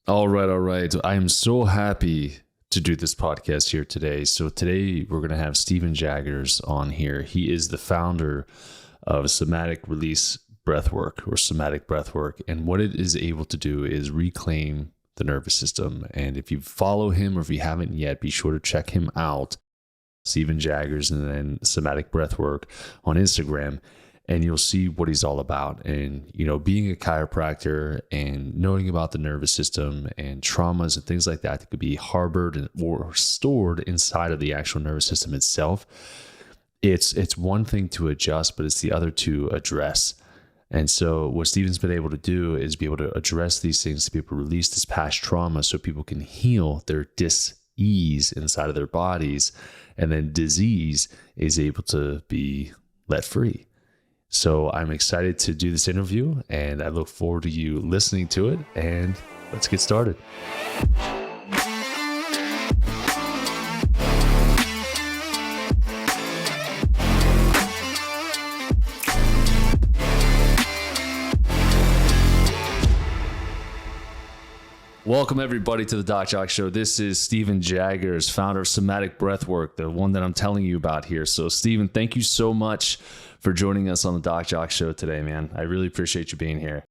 All right, all right. I am so happy to do this podcast here today. So today we're going to have Steven Jaggers on here. He is the founder of Somatic Release Breathwork or Somatic Breathwork. And what it is able to do is reclaim the nervous system. And if you follow him or if you haven't yet, be sure to check him out, Steven Jaggers and then Somatic Breathwork on Instagram. And you'll see what he's all about. And, being a chiropractor and knowing about the nervous system and traumas and things like that could be harbored or stored inside of the actual nervous system itself. It's one thing to adjust, but it's the other to address. And so what Steven's been able to do is be able to address these things, to be able to release this past trauma so people can heal their dis-ease inside of their bodies. And then disease is able to be let free. So I'm excited to do this interview and I look forward to you listening to it, and let's get started. Welcome everybody to the Jacque Show. This is Steven Jaggers, founder of Somatic Breathwork, the one that I'm telling you about here. So Steven, thank you so much for joining us on the Jacque Show today, man. I really appreciate you being here.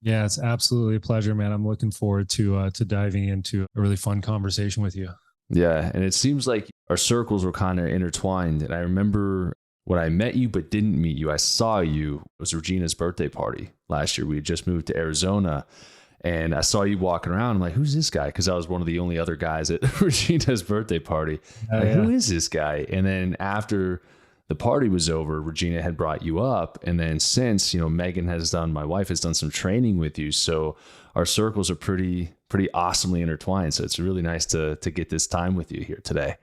Yeah, it's absolutely a pleasure, man. I'm looking forward to diving into a really fun conversation with you. Yeah, and it seems like our circles were kind of intertwined. And I remember when I met you but didn't meet you, I saw you. It was Regina's birthday party last year. We had just moved to Arizona. And I saw you walking around. I'm like, who's this guy? Because I was one of the only other guys at Regina's birthday party. Who is this guy? And then after the party was over, Regina had brought you up. And then since, Megan my wife has done some training with you. So our circles are pretty awesomely intertwined. So it's really nice to get this time with you here today.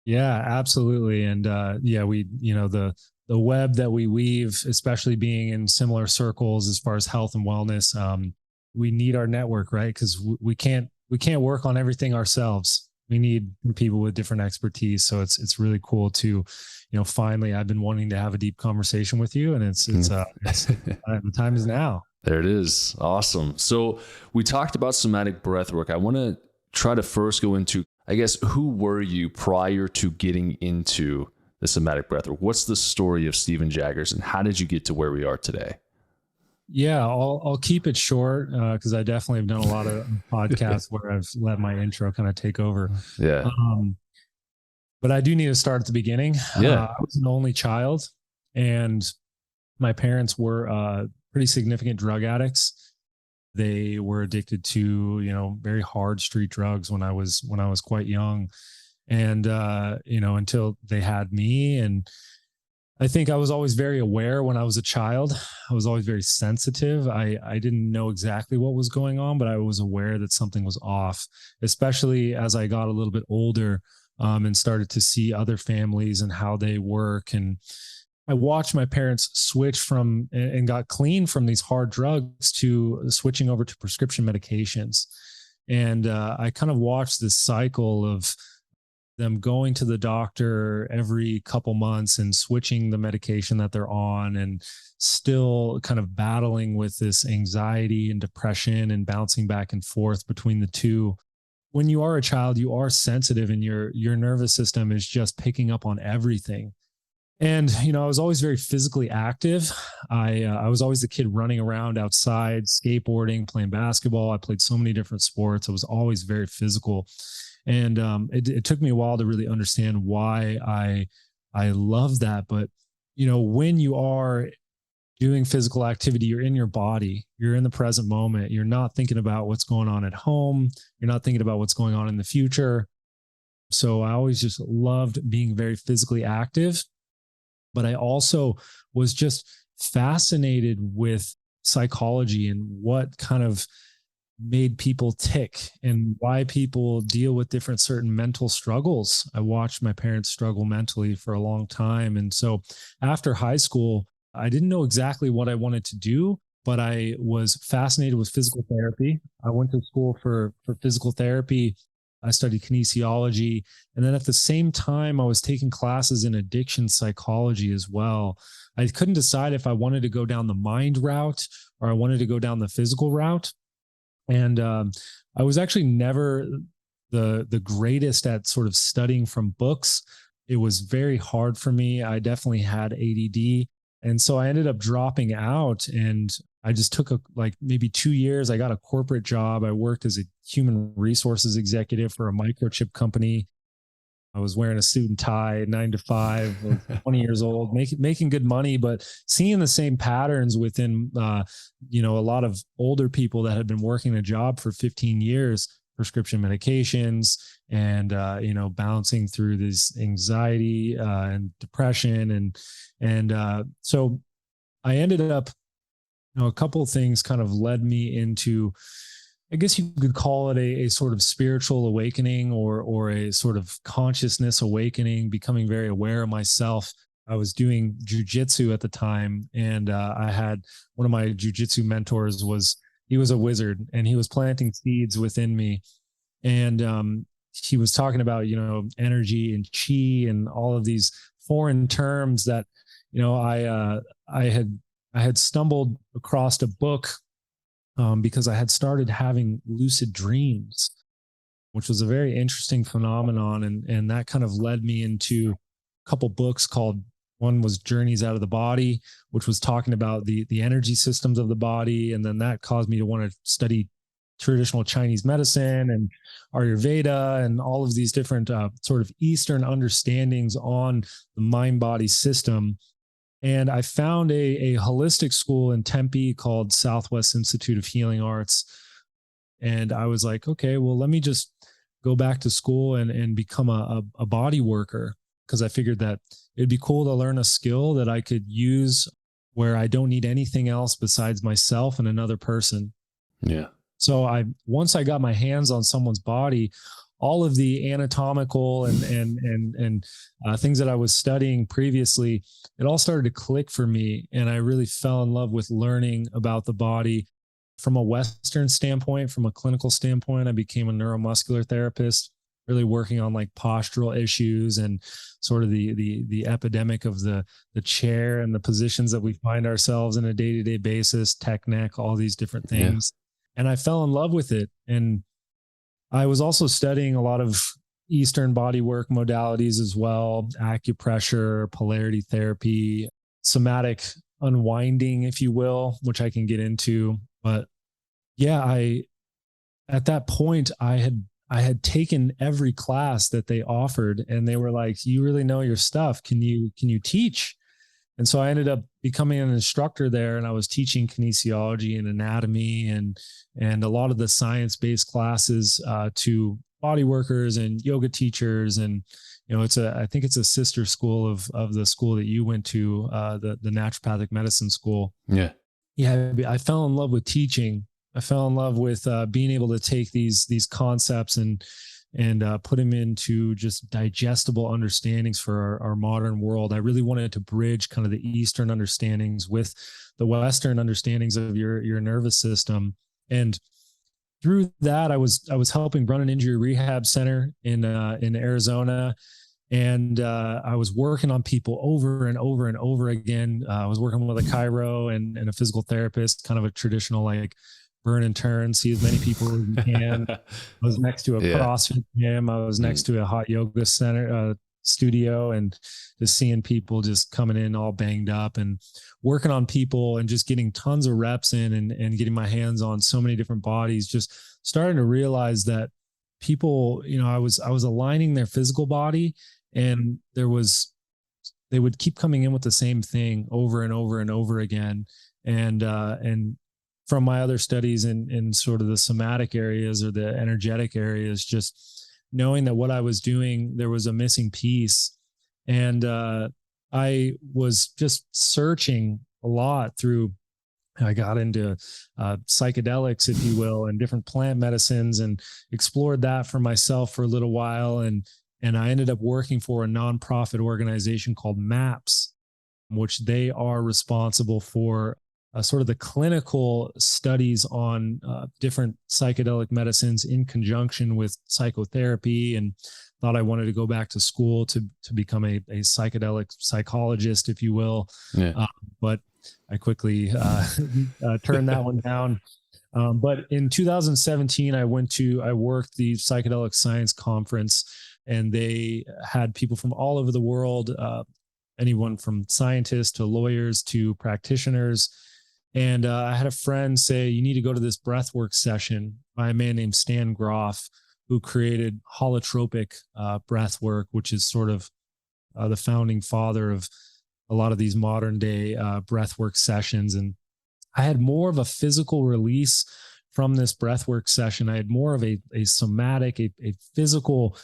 Yeah, absolutely. And we, the web that we weave, especially being in similar circles as far as health and wellness, we need our network, right? Because we can't work on everything ourselves. We need people with different expertise. So it's really cool to, finally, I've been wanting to have a deep conversation with you, and the time is now. There it is. Awesome. So we talked about somatic breathwork. I want to try to first go into, I guess, who were you prior to getting into the somatic breathwork? What's the story of Steven Jaggers, and how did you get to where we are today? Yeah, I'll keep it short because I definitely have done a lot of podcasts where I've let my intro kind of take over. Yeah. But I do need to start at the beginning. Yeah. I was an only child, and my parents were pretty significant drug addicts. They were addicted to, very hard street drugs when I was quite young, and until they had me. And I think I was always very aware when I was a child. I was always very sensitive. I didn't know exactly what was going on, but I was aware that something was off, especially as I got a little bit older and started to see other families and how they work. And I watched my parents switch from and got clean from these hard drugs to switching over to prescription medications. And I kind of watched this cycle of them going to the doctor every couple months and switching the medication that they're on, and still kind of battling with this anxiety and depression and bouncing back and forth between the two. When you are a child, you are sensitive, and your nervous system is just picking up on everything. And, I was always very physically active. I was always the kid running around outside, skateboarding, playing basketball. I played so many different sports. I was always very physical. And it took me a while to really understand why I love that. But, when you are doing physical activity, you're in your body, you're in the present moment. You're not thinking about what's going on at home. You're not thinking about what's going on in the future. So I always just loved being very physically active. But I also was just fascinated with psychology and what kind of made people tick and why people deal with different certain mental struggles. I watched my parents struggle mentally for a long time. And so after high school, I didn't know exactly what I wanted to do, but I was fascinated with physical therapy. I went to school for physical therapy. I studied kinesiology. And then at the same time, I was taking classes in addiction psychology as well. I couldn't decide if I wanted to go down the mind route or I wanted to go down the physical route. And I was actually never the greatest at sort of studying from books. It was very hard for me. I definitely had ADD. And so I ended up dropping out, and I just took like maybe 2 years. I got a corporate job. I worked as a human resources executive for a microchip company. I was wearing a suit and tie, 9 to 5, 20 years old, making good money, but seeing the same patterns within, a lot of older people that had been working a job for 15 years, prescription medications, and balancing through this anxiety and depression, so I ended up, a couple of things kind of led me into, I guess you could call it a sort of spiritual awakening, or a sort of consciousness awakening, becoming very aware of myself. I was doing jujitsu at the time, and I had one of my jujitsu mentors he was a wizard, and he was planting seeds within me. And he was talking about, energy and chi and all of these foreign terms that, I had stumbled across a book because I had started having lucid dreams, which was a very interesting phenomenon. And that kind of led me into a couple books called, one was Journeys Out of the Body, which was talking about the energy systems of the body. And then that caused me to want to study traditional Chinese medicine and Ayurveda and all of these different sort of Eastern understandings on the mind-body system. And I found a holistic school in Tempe called Southwest Institute of Healing Arts. And I was like, okay, well, let me just go back to school and become a body worker, because I figured that it'd be cool to learn a skill that I could use where I don't need anything else besides myself and another person. Yeah. So once I got my hands on someone's body, all of the anatomical and things that I was studying previously, it all started to click for me. And I really fell in love with learning about the body from a Western standpoint, from a clinical standpoint. I became a neuromuscular therapist, really working on like postural issues and sort of the epidemic of the chair and the positions that we find ourselves in a day-to-day basis, tech neck, all these different things. Yeah. And I fell in love with it. And I was also studying a lot of Eastern bodywork modalities as well, acupressure, polarity therapy, somatic unwinding, if you will, which I can get into. But yeah, at that point, I had taken every class that they offered, and they were like, "You really know your stuff. Can you teach?" And so I ended up becoming an instructor there, and I was teaching kinesiology and anatomy and a lot of the science-based classes to body workers and yoga teachers. And I think it's a sister school of the school that you went to, the naturopathic medicine school. Yeah. I fell in love with teaching. I fell in love with being able to take these concepts and put them into just digestible understandings for our modern world. I really wanted to bridge kind of the Eastern understandings with the Western understandings of your nervous system. And through that, I was helping run an injury rehab center in Arizona. And I was working on people over and over and over again. I was working with a chiro and a physical therapist, kind of a traditional like burn and turn, see as many people as you can. I was next to a CrossFit gym. I was next to a hot yoga center studio, and just seeing people just coming in all banged up and working on people and just getting tons of reps in and getting my hands on so many different bodies. Just starting to realize that people, I was aligning their physical body, and they would keep coming in with the same thing over and over and over again. And from my other studies in sort of the somatic areas or the energetic areas, just knowing that what I was doing, there was a missing piece. And I was just searching a lot through, I got into psychedelics, if you will, and different plant medicines, and explored that for myself for a little while. And I ended up working for a nonprofit organization called MAPS, which they are responsible for sort of the clinical studies on different psychedelic medicines in conjunction with psychotherapy. And thought I wanted to go back to school to become a psychedelic psychologist, if you will. Yeah. But I quickly turned that one down. But in 2017, I worked the psychedelic science conference, and they had people from all over the world, anyone from scientists to lawyers to practitioners. And I had a friend say, you need to go to this breathwork session by a man named Stan Groff, who created holotropic breathwork, which is sort of the founding father of a lot of these modern day breathwork sessions. And I had more of a physical release from this breathwork session. I had more of a somatic, a physical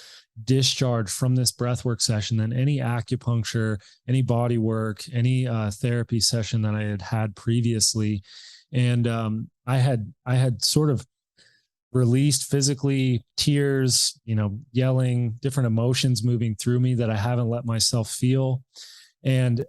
discharge from this breathwork session than any acupuncture, any body work, any therapy session that I had had previously. And I had sort of released physically, tears, yelling, different emotions moving through me that I haven't let myself feel. And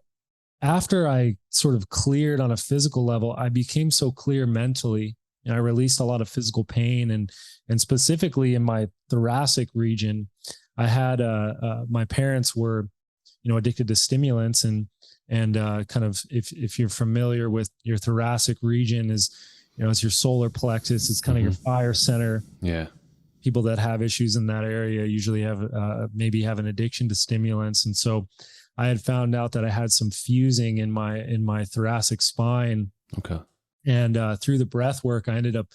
after I sort of cleared on a physical level, I became so clear mentally, and I released a lot of physical pain, and specifically in my thoracic region, I had my parents were, addicted to stimulants, and kind of if you're familiar with your thoracic region is, it's your solar plexus, it's kind of your fire center. Yeah. People that have issues in that area usually have maybe have an addiction to stimulants, and so I had found out that I had some fusing in my thoracic spine. Okay. And through the breath work, I ended up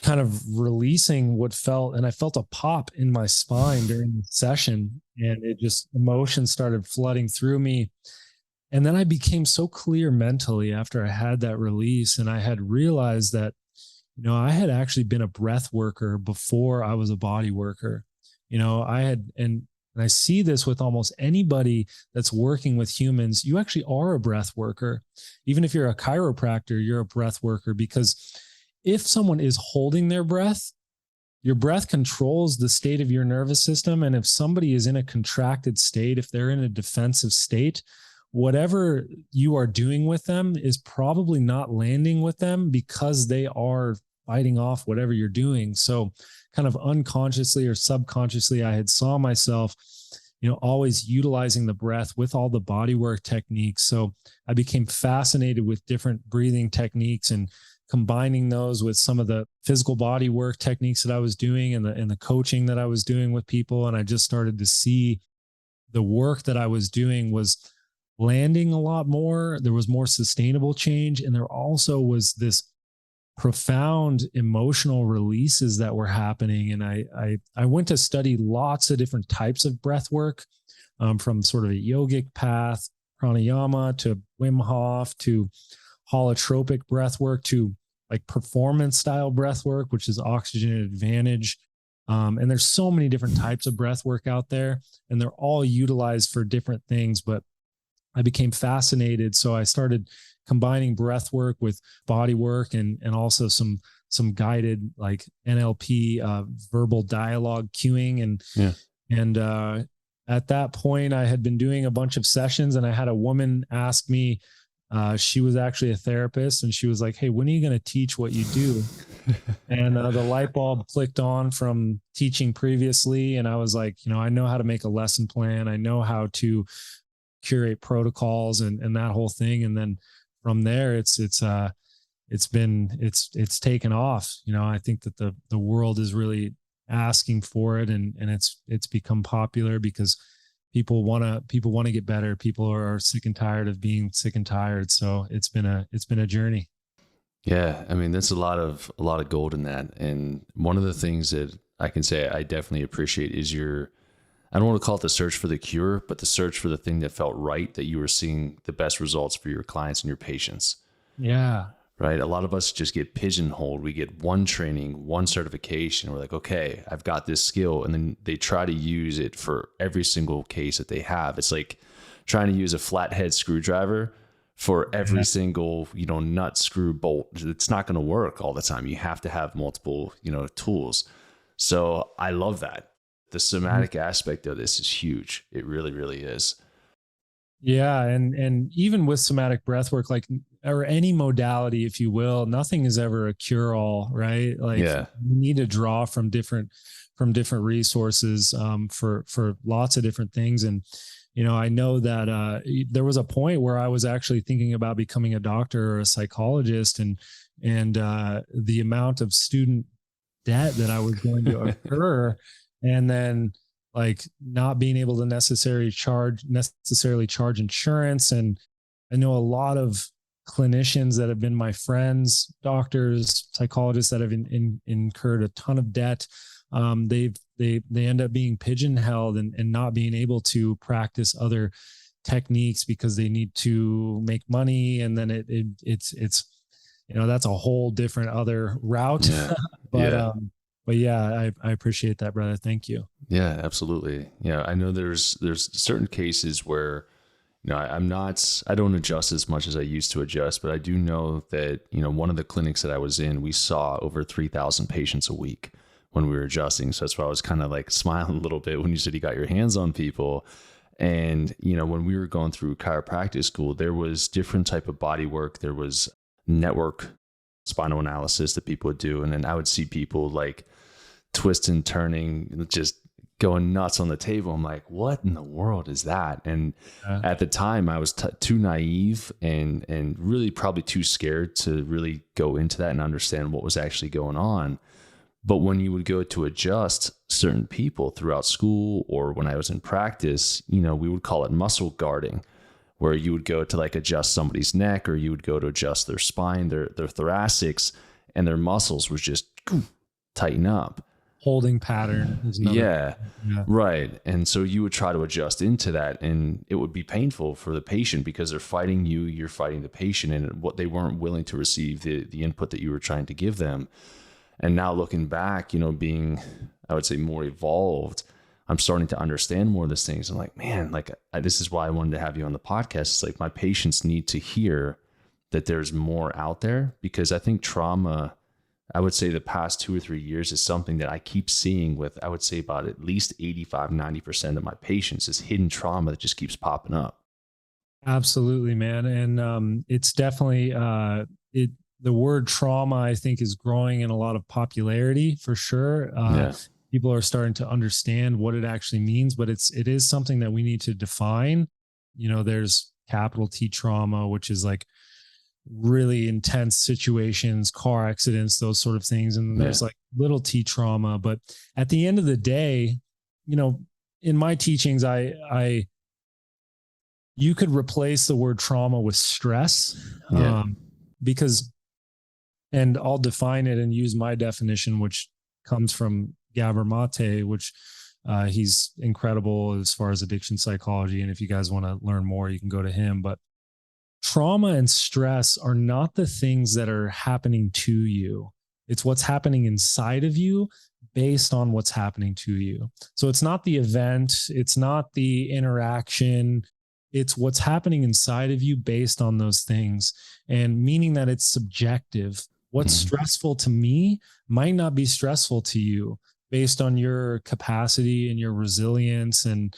kind of releasing and I felt a pop in my spine during the session, and emotions started flooding through me. And then I became so clear mentally after I had that release, and I had realized that, I had actually been a breath worker before I was a body worker. And I see this with almost anybody that's working with humans. You actually are a breath worker. Even if you're a chiropractor, you're a breath worker, because if someone is holding their breath, your breath controls the state of your nervous system. And if somebody is in a contracted state, if they're in a defensive state, whatever you are doing with them is probably not landing with them because they are fighting off whatever you're doing. So kind of unconsciously or subconsciously, I had saw myself, always utilizing the breath with all the body work techniques. So I became fascinated with different breathing techniques and combining those with some of the physical body work techniques that I was doing and the coaching that I was doing with people. And I just started to see the work that I was doing was landing a lot more. There was more sustainable change. And there also was this profound emotional releases that were happening. And I went to study lots of different types of breath work, from sort of a yogic path, pranayama, to Wim Hof, to holotropic breath work, to like performance style breath work, which is oxygen advantage. And there's so many different types of breath work out there, and they're all utilized for different things. But I became fascinated. So I started combining breath work with body work and also some guided like NLP, verbal dialogue cueing. And at that point I had been doing a bunch of sessions, and I had a woman ask me, she was actually a therapist, and she was like, "Hey, when are you going to teach what you do?" And the light bulb clicked on from teaching previously. And I was like, I know how to make a lesson plan. I know how to curate protocols and that whole thing. And then from there, it's taken off. I think that the world is really asking for it, and it's become popular because people want to get better. People are sick and tired of being sick and tired. So it's been a journey. Yeah. I mean, there's a lot of gold in that. And one of the things that I can say I definitely appreciate is I don't want to call it the search for the cure, but the search for the thing that felt right, that you were seeing the best results for your clients and your patients. Yeah. Right. A lot of us just get pigeonholed. We get one training, one certification. We're like, okay, I've got this skill. And then they try to use it for every single case that they have. It's like trying to use a flathead screwdriver for every single, nut, screw, bolt. It's not going to work all the time. You have to have multiple, tools. So I love that. The somatic aspect of this is huge. It really, really is. Yeah. And even with somatic breathwork, or any modality, if you will, nothing is ever a cure all, right? You need to draw from different resources, for lots of different things. And, I know that there was a point where I was actually thinking about becoming a doctor or a psychologist, and the amount of student debt that I was going to incur, and then like not being able to necessarily charge insurance. And I know a lot of clinicians that have been my friends, doctors, psychologists that have incurred a ton of debt. They end up being pigeonholed and not being able to practice other techniques because they need to make money. And then it's that's a whole different other route. Yeah. But yeah, I appreciate that, brother. Thank you. Yeah, absolutely. Yeah. I know there's certain cases where, I don't adjust as much as I used to adjust, but I do know that, one of the clinics that I was in, we saw over 3,000 patients a week when we were adjusting. So that's why I was kind of like smiling a little bit when you said you got your hands on people. And, when we were going through chiropractic school, there was different type of body work. There was network spinal analysis that people would do. And then I would see people like twisting, turning, just going nuts on the table. I'm like, what in the world is that? And at the time I was too naive and really probably too scared to really go into that and understand what was actually going on. But when you would go to adjust certain people throughout school, or when I was in practice, we would call it muscle guarding, where you would go to like adjust somebody's neck, or you would go to adjust their spine, their thoracics, and their muscles would just tighten up. Holding pattern is another. Yeah, right. And so you would try to adjust into that, and it would be painful for the patient because they're fighting you, you're fighting the patient, and what they weren't willing to receive the input that you were trying to give them. And now looking back, being, I would say, more evolved, I'm starting to understand more of these things. I'm like, man, this is why I wanted to have you on the podcast. It's like my patients need to hear that there's more out there, because I think trauma, I would say the past 2 or 3 years, is something that I keep seeing with, I would say about at least 85-90% of my patients, is hidden trauma that just keeps popping up. Absolutely, man. And it's definitely, the word trauma, I think, is growing in a lot of popularity for sure. People are starting to understand what it actually means, but it is something that we need to define. There's capital T trauma, which is like really intense situations, car accidents, those sort of things. And there's like little T trauma. But at the end of the day, in my teachings, you could replace the word trauma with stress, because, and I'll define it and use my definition, which comes from Gabor Mate, which he's incredible as far as addiction psychology. And if you guys want to learn more, you can go to him. But trauma and stress are not the things that are happening to you. It's what's happening inside of you based on what's happening to you. So it's not the event, it's not the interaction, it's what's happening inside of you based on those things. And meaning that it's subjective. What's stressful to me might not be stressful to you, based on your capacity and your resilience and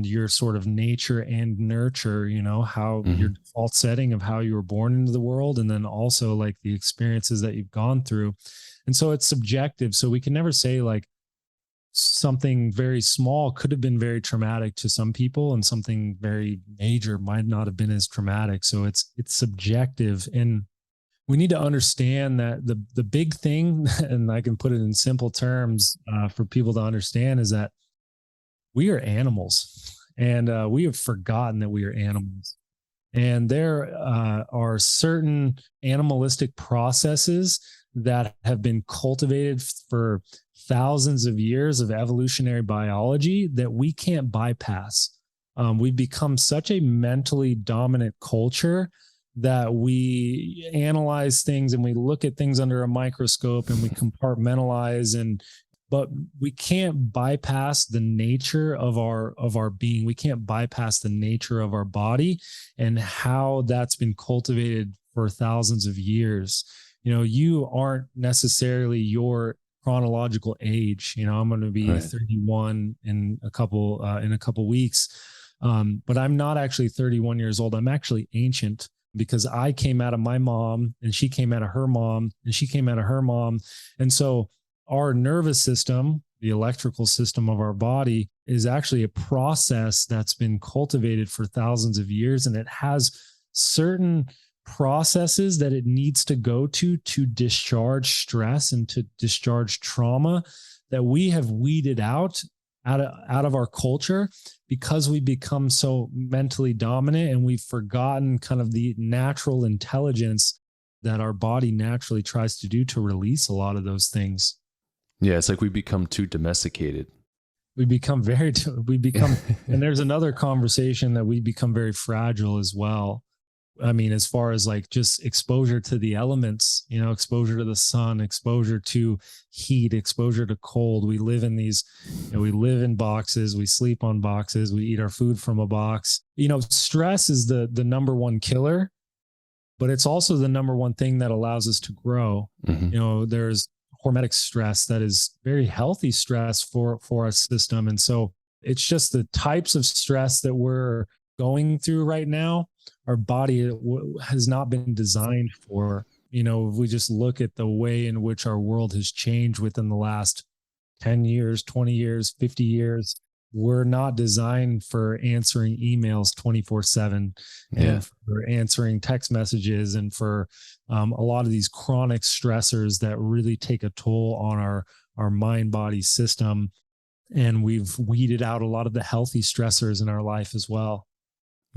your sort of nature and nurture, how your default setting of how you were born into the world, and then also like the experiences that you've gone through. And so it's subjective. So we can never say like something very small could have been very traumatic to some people, and something very major might not have been as traumatic. So it's subjective. And we need to understand that the big thing, and I can put it in simple terms for people to understand, is that we are animals, and we have forgotten that we are animals. And there are certain animalistic processes that have been cultivated for thousands of years of evolutionary biology that we can't bypass. We've become such a mentally dominant culture that we analyze things and we look at things under a microscope and we compartmentalize, but we can't bypass the nature of our being. We can't bypass the nature of our body and how that's been cultivated for thousands of years. You aren't necessarily your chronological age. I'm going to be 31 in a couple weeks. But I'm not actually 31 years old. I'm actually ancient, because I came out of my mom, and she came out of her mom, and she came out of her mom. And so our nervous system, the electrical system of our body is actually a process that's been cultivated for thousands of years, and it has certain processes that it needs to go to discharge stress and to discharge trauma that we have weeded out of our culture because we become so mentally dominant, and we've forgotten kind of the natural intelligence that our body naturally tries to do to release a lot of those things. Yeah, it's like we become too domesticated. We become, and there's another conversation that we become very fragile as well. I mean, as far as like just exposure to the elements, exposure to the sun, exposure to heat, exposure to cold. We live in these, we live in boxes, we sleep on boxes, we eat our food from a box. Stress is the number one killer, but it's also the number one thing that allows us to grow. Mm-hmm. There's hormetic stress that is very healthy stress for our system. And so it's just the types of stress that we're going through right now, our body has not been designed for. If we just look at the way in which our world has changed within the last 10 years, 20 years, 50 years, we're not designed for answering emails 24/7 and for answering text messages and for a lot of these chronic stressors that really take a toll on our mind body system. And we've weeded out a lot of the healthy stressors in our life as well.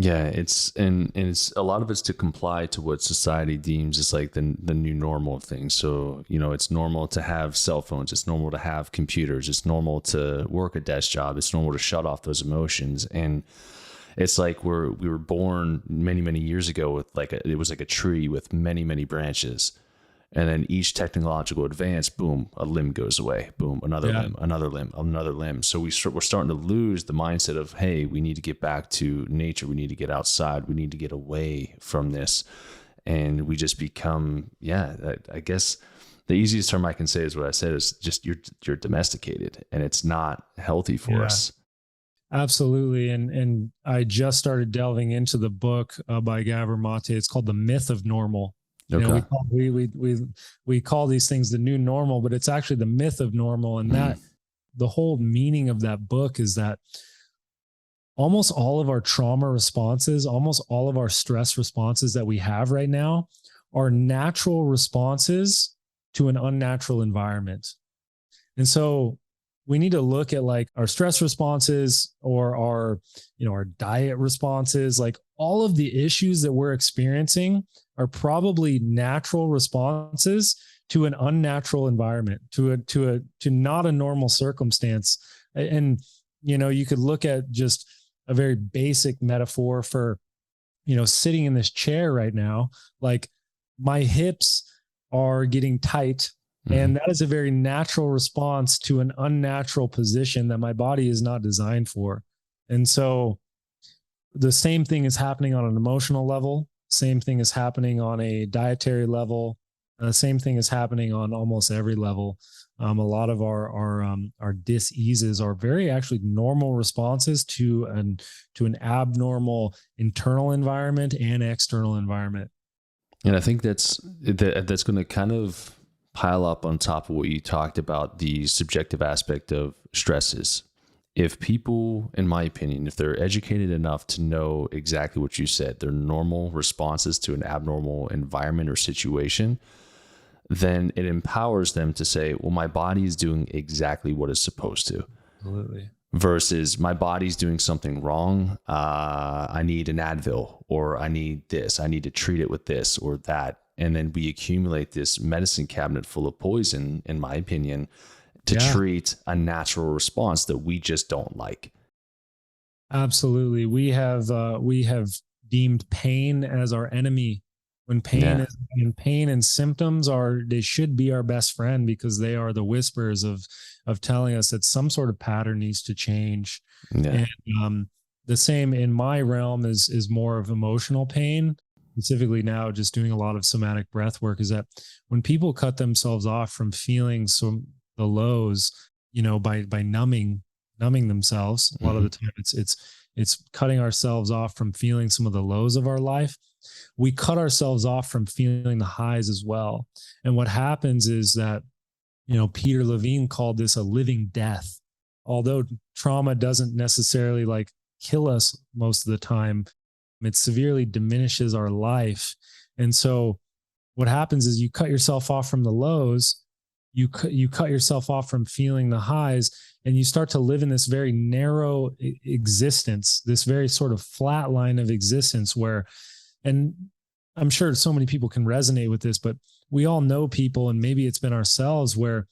Yeah, it's a lot of it's to comply to what society deems as like the new normal of things. So, it's normal to have cell phones. It's normal to have computers. It's normal to work a desk job. It's normal to shut off those emotions. And it's like we were born many, many years ago with it was like a tree with many, many branches. And then each technological advance, boom, a limb goes away. Boom, another limb, another limb, another limb. So we're starting to lose the mindset of, hey, we need to get back to nature. We need to get outside. We need to get away from this. And we just become, I guess the easiest term I can say is what I said is just you're domesticated, and it's not healthy for us. Absolutely. And I just started delving into the book by Gabor Mate. It's called The Myth of Normal. Okay. We call these things the new normal, but it's actually the myth of normal. And that the whole meaning of that book is that almost all of our trauma responses, almost all of our stress responses that we have right now are natural responses to an unnatural environment. And so we need to look at like our stress responses or our diet responses, like all of the issues that we're experiencing are probably natural responses to an unnatural environment, to not a normal circumstance. And, you could look at just a very basic metaphor for, sitting in this chair right now, like my hips are getting tight. And that is a very natural response to an unnatural position that my body is not designed for. And so the same thing is happening on an emotional level. Same thing is happening on a dietary level. Same thing is happening on almost every level. A lot of our dis-eases are very actually normal responses to an abnormal internal environment and external environment. And I think that's going to kind of pile up on top of what you talked about, the subjective aspect of stresses. If people, in my opinion, if they're educated enough to know exactly what you said, their normal responses to an abnormal environment or situation, then it empowers them to say, well, my body is doing exactly what it's supposed to. Absolutely. Versus my body's doing something wrong. I need an Advil, or I need this. I need to treat it with this or that. And then we accumulate this medicine cabinet full of poison, in my opinion, to treat a natural response that we just don't like. Absolutely. We have deemed pain as our enemy, when pain and symptoms they should be our best friend, because they are the whispers of telling us that some sort of pattern needs to change. Yeah. And the same in my realm is more of emotional pain. Specifically now, just doing a lot of somatic breath work, is that when people cut themselves off from feeling the lows, by numbing themselves, a lot of the time it's cutting ourselves off from feeling some of the lows of our life. We cut ourselves off from feeling the highs as well. And what happens is that, Peter Levine called this a living death. Although trauma doesn't necessarily like kill us most of the time, it severely diminishes our life. And so what happens is you cut yourself off from the lows, you cut yourself off from feeling the highs, and you start to live in this very narrow existence, this very sort of flat line of existence where, and I'm sure so many people can resonate with this, but we all know people, and maybe it's been ourselves, where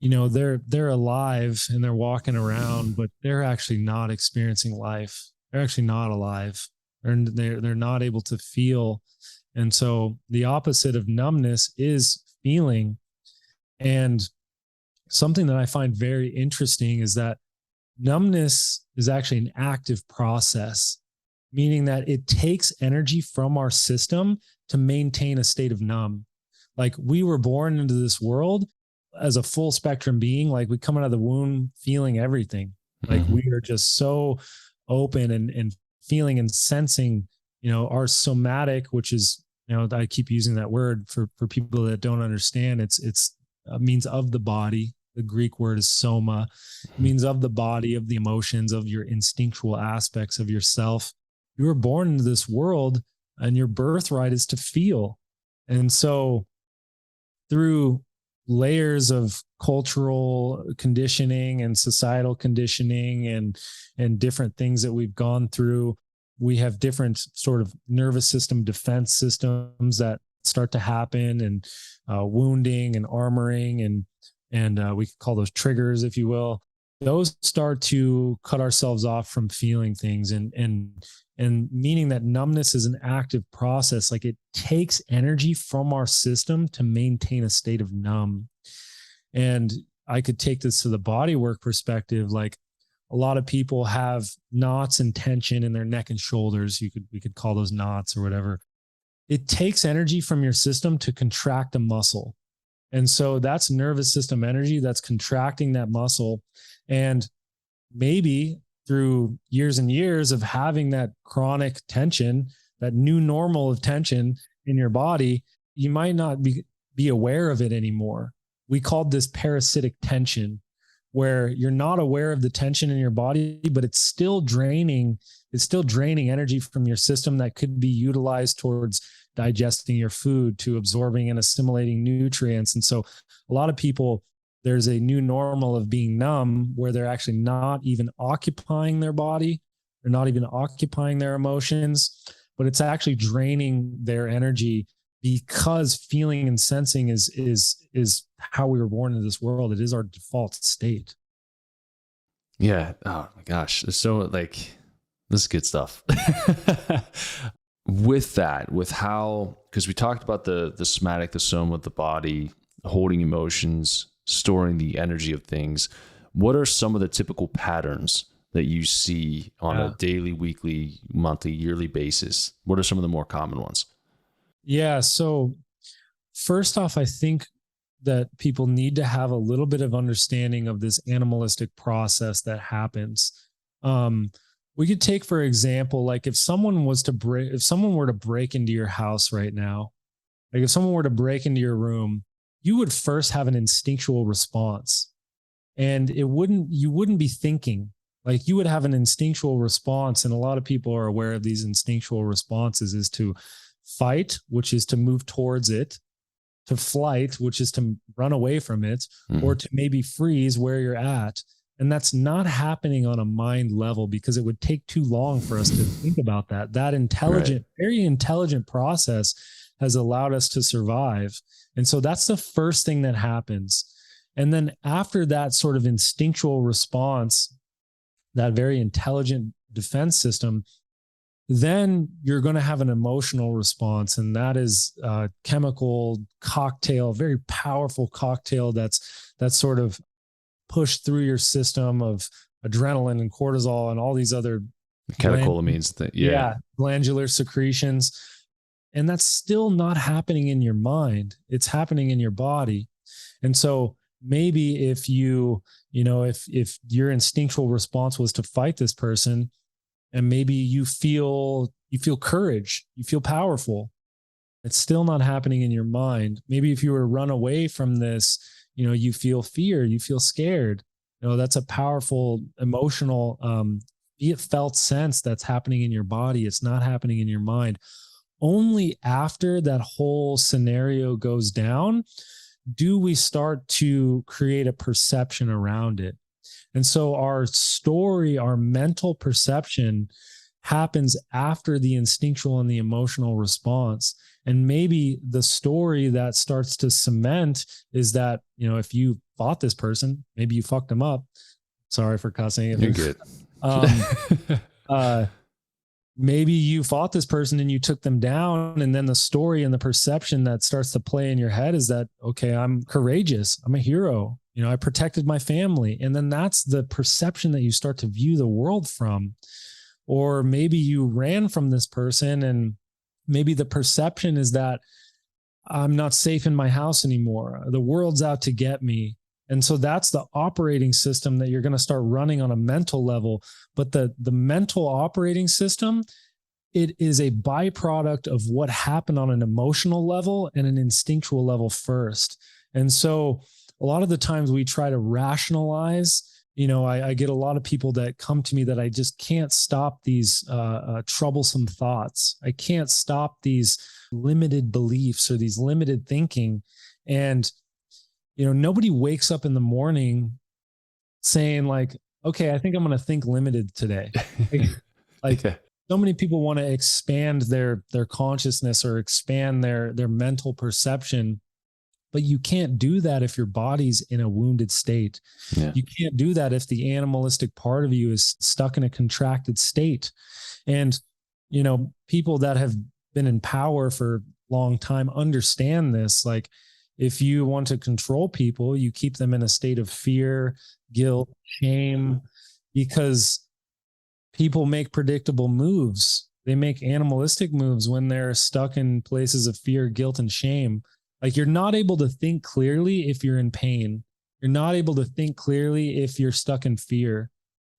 they're alive and they're walking around, but they're actually not experiencing life. They're actually not alive, and they're not able to feel. And so the opposite of numbness is feeling. And something that I find very interesting is that numbness is actually an active process, meaning that it takes energy from our system to maintain a state of numb. Like, we were born into this world as a full spectrum being. Like, we come out of the womb feeling everything. Like, we are just so open and feeling and sensing, our somatic, which is, I keep using that word for people that don't understand. It's means of the body. The Greek word is soma. It means of the body, of the emotions, of your instinctual aspects of yourself. You were born into this world, and your birthright is to feel. And so through layers of cultural conditioning and societal conditioning and different things that we've gone through, we have different sort of nervous system defense systems that start to happen, and wounding and armoring, and we could call those triggers, if you will. Those start to cut ourselves off from feeling things, and meaning that numbness is an active process. Like, it takes energy from our system to maintain a state of numb. And I could take this to the body work perspective. Like, a lot of people have knots and tension in their neck and shoulders. We could call those knots or whatever. It takes energy from your system to contract a muscle. And so that's nervous system energy that's contracting that muscle. And maybe through years and years of having that chronic tension, that new normal of tension in your body, you might not be aware of it anymore. We called this parasitic tension, where you're not aware of the tension in your body, but it's still draining energy from your system that could be utilized towards digesting your food, to absorbing and assimilating nutrients. And so a lot of people, there's a new normal of being numb, where they're actually not even occupying their body. They're not even occupying their emotions, but it's actually draining their energy, because feeling and sensing is how we were born into this world. It is our default state. Yeah. Oh my gosh. So, like, this is good stuff. With how, because we talked about the somatic, the soma, the body, holding emotions, storing the energy of things. What are some of the typical patterns that you see on a daily, weekly, monthly, yearly basis? What are some of the more common ones? Yeah. So first off, I think that people need to have a little bit of understanding of this animalistic process that happens. We could take, for example, like if someone were to break into your house right now, like if someone were to break into your room, you would first have an instinctual response, and you wouldn't be thinking. Like, you would have an instinctual response. And a lot of people are aware of these instinctual responses, is to fight, which is to move towards it, to flight, which is to run away from it, or to maybe freeze where you're at. And that's not happening on a mind level, because it would take too long for us to think about that. That intelligent, very intelligent process has allowed us to survive. And so that's the first thing that happens. And then after that sort of instinctual response, that very intelligent defense system, then you're going to have an emotional response. And that is a chemical cocktail, very powerful cocktail that's sort of pushed through your system of adrenaline and cortisol and all these other catecholamines. Glandular secretions. And that's still not happening in your mind. It's happening in your body. And so maybe if if your instinctual response was to fight this person, and maybe you feel courage, you feel powerful, it's still not happening in your mind. Maybe if you were to run away from this, you feel fear, you feel scared. That's a powerful emotional, felt sense that's happening in your body. It's not happening in your mind. Only after that whole scenario goes down do we start to create a perception around it. And so our story, our mental perception happens after the instinctual and the emotional response. And maybe the story that starts to cement is that, if you fought this person, maybe you fucked them up. Sorry for cussing. You're good. Maybe you fought this person and you took them down. And then the story and the perception that starts to play in your head is that, okay, I'm courageous. I'm a hero. I protected my family. And then that's the perception that you start to view the world from. Or maybe you ran from this person and maybe the perception is that I'm not safe in my house anymore. The world's out to get me. And so that's the operating system that you're going to start running on a mental level. But the mental operating system, it is a byproduct of what happened on an emotional level and an instinctual level first. And so a lot of the times we try to rationalize, I get a lot of people that come to me that I just can't stop these troublesome thoughts. I can't stop these limited beliefs or these limited thinking. And nobody wakes up in the morning saying like, okay, I think I'm going to think limited today. So many people want to expand their consciousness or expand their mental perception, but you can't do that if your body's in a wounded state. Yeah. You can't do that if the animalistic part of you is stuck in a contracted state. And, people that have been in power for a long time understand this. Like, if you want to control people, you keep them in a state of fear, guilt, shame, because people make predictable moves. They make animalistic moves when they're stuck in places of fear, guilt, and shame. Like, you're not able to think clearly if you're in pain. You're not able to think clearly if you're stuck in fear.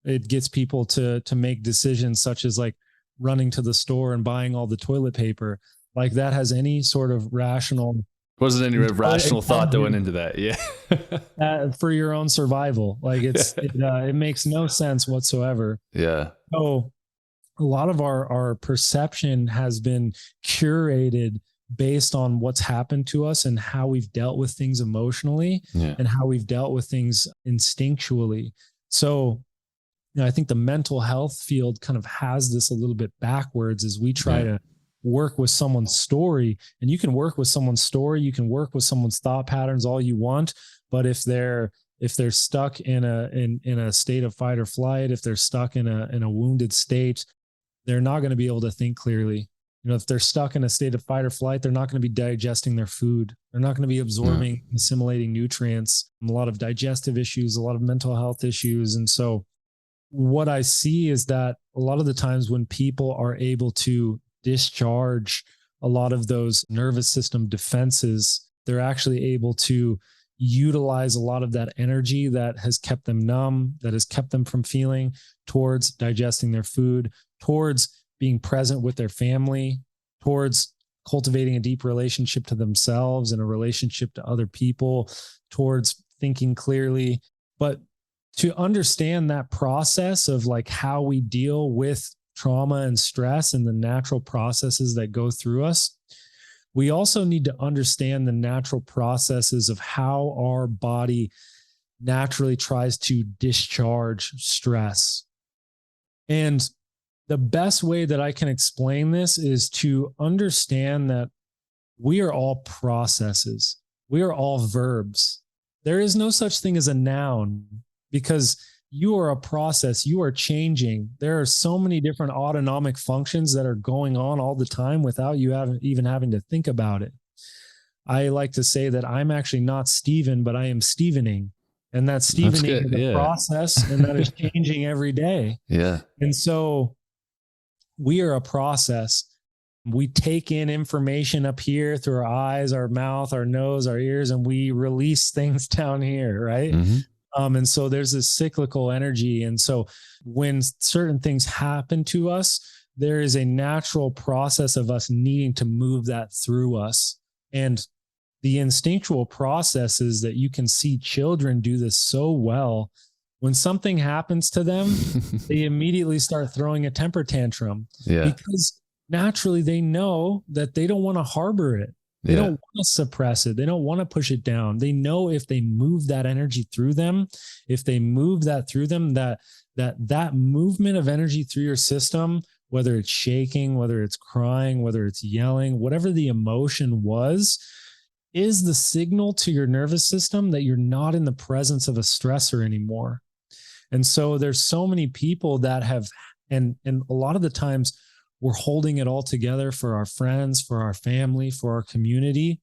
It gets people to make decisions such as like running to the store and buying all the toilet paper. Like, that has any sort of rational... Wasn't any rational thought that went into that. Yeah. For your own survival. Like, it makes no sense whatsoever. Yeah. So a lot of our perception has been curated based on what's happened to us and how we've dealt with things emotionally and how we've dealt with things instinctually. So, I think the mental health field kind of has this a little bit backwards as we try to work with someone's story. And you can work with someone's story, you can work with someone's thought patterns all you want, but if they're stuck in a state of fight or flight, if they're stuck in a wounded state, they're not going to be able to think clearly. If they're stuck in a state of fight or flight, they're not going to be digesting their food. They're not going to be absorbing, assimilating nutrients, a lot of digestive issues, a lot of mental health issues. And so what I see is that a lot of the times when people are able to discharge a lot of those nervous system defenses, they're actually able to utilize a lot of that energy that has kept them numb, that has kept them from feeling, towards digesting their food, towards being present with their family, towards cultivating a deep relationship to themselves and a relationship to other people, towards thinking clearly. But to understand that process of like how we deal with trauma and stress and the natural processes that go through us, we also need to understand the natural processes of how our body naturally tries to discharge stress. And the best way that I can explain this is to understand that we are all processes. We are all verbs. There is no such thing as a noun, because you are a process. You are changing. There are so many different autonomic functions that are going on all the time without you even having to think about it. I like to say that I'm actually not Steven, but I am Stevening. And that Stevening is a process, and that is changing every day. Yeah. And so we are a process. We take in information up here through our eyes, our mouth, our nose, our ears, and we release things down here, right? Mm-hmm. And so there's this cyclical energy. And so when certain things happen to us, there is a natural process of us needing to move that through us. And the instinctual processes that you can see children do this so well. When something happens to them, they immediately start throwing a temper tantrum because naturally they know that they don't want to harbor it. They don't want to suppress it. They don't want to push it down. They know if they move that energy through them, if they move that through them, that movement of energy through your system, whether it's shaking, whether it's crying, whether it's yelling, whatever the emotion was, is the signal to your nervous system that you're not in the presence of a stressor anymore. And so there's so many people that have, and a lot of the times we're holding it all together for our friends, for our family, for our community.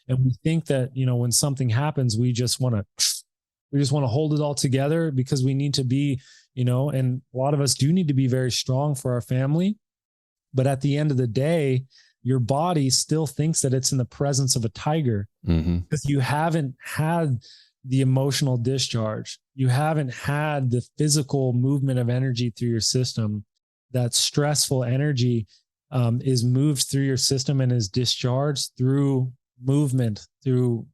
And we think that, when something happens, we just want to hold it all together because we need to be, and a lot of us do need to be very strong for our family. But at the end of the day, your body still thinks that it's in the presence of a tiger because you haven't had the emotional discharge. You haven't had the physical movement of energy through your system. That stressful energy is moved through your system and is discharged through movement, through,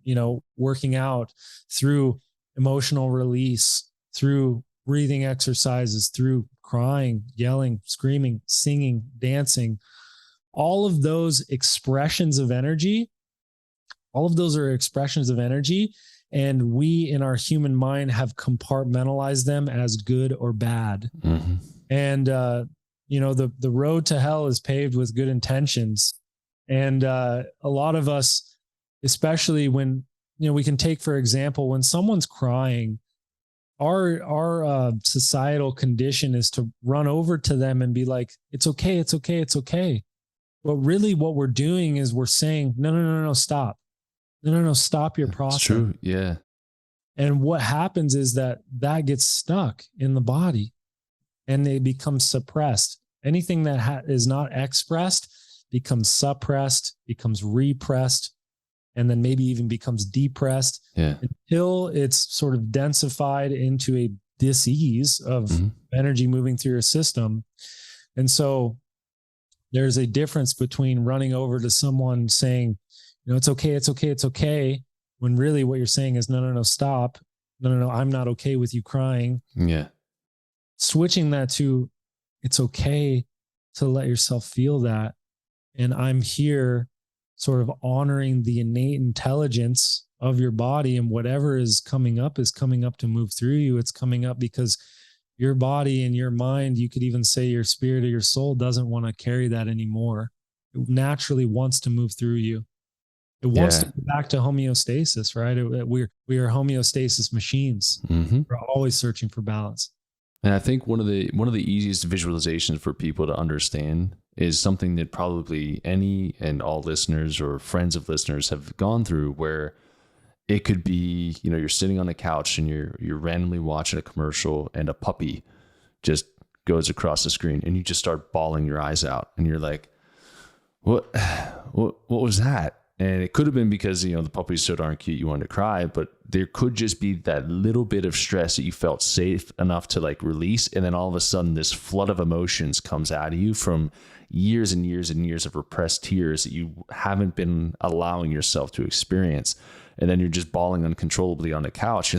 working out, through emotional release, through breathing exercises, through crying, yelling, screaming, singing, dancing. All of those expressions of energy, all of those are expressions of energy. And we in our human mind have compartmentalized them as good or bad. And, the road to hell is paved with good intentions. And a lot of us, especially when, we can take, for example, when someone's crying, our societal condition is to run over to them and be like, it's okay, it's okay, it's okay. But really what we're doing is we're saying, no, stop. No, stop your process. It's true. Yeah. And what happens is that gets stuck in the body and they become suppressed. Anything that is not expressed becomes suppressed, becomes repressed, and then maybe even becomes depressed until it's sort of densified into a dis-ease of energy moving through your system. And so there's a difference between running over to someone saying, it's okay, it's okay, it's okay, when really what you're saying is, no, stop. No, I'm not okay with you crying. Yeah. Switching that to, it's okay to let yourself feel that. And I'm here sort of honoring the innate intelligence of your body, and whatever is coming up to move through you. It's coming up because your body and your mind, you could even say your spirit or your soul, doesn't want to carry that anymore. It naturally wants to move through you. It wants to go back to homeostasis, right? We are homeostasis machines. We're always searching for balance. And I think one of the easiest visualizations for people to understand is something that probably any and all listeners or friends of listeners have gone through, where it could be, you're sitting on the couch and you're randomly watching a commercial and a puppy just goes across the screen and you just start bawling your eyes out and you're like, what was that? And it could have been because, the puppy's so darn cute, you wanted to cry, but there could just be that little bit of stress that you felt safe enough to release. And then all of a sudden this flood of emotions comes out of you from years and years and years of repressed tears that you haven't been allowing yourself to experience. And then you're just bawling uncontrollably on the couch.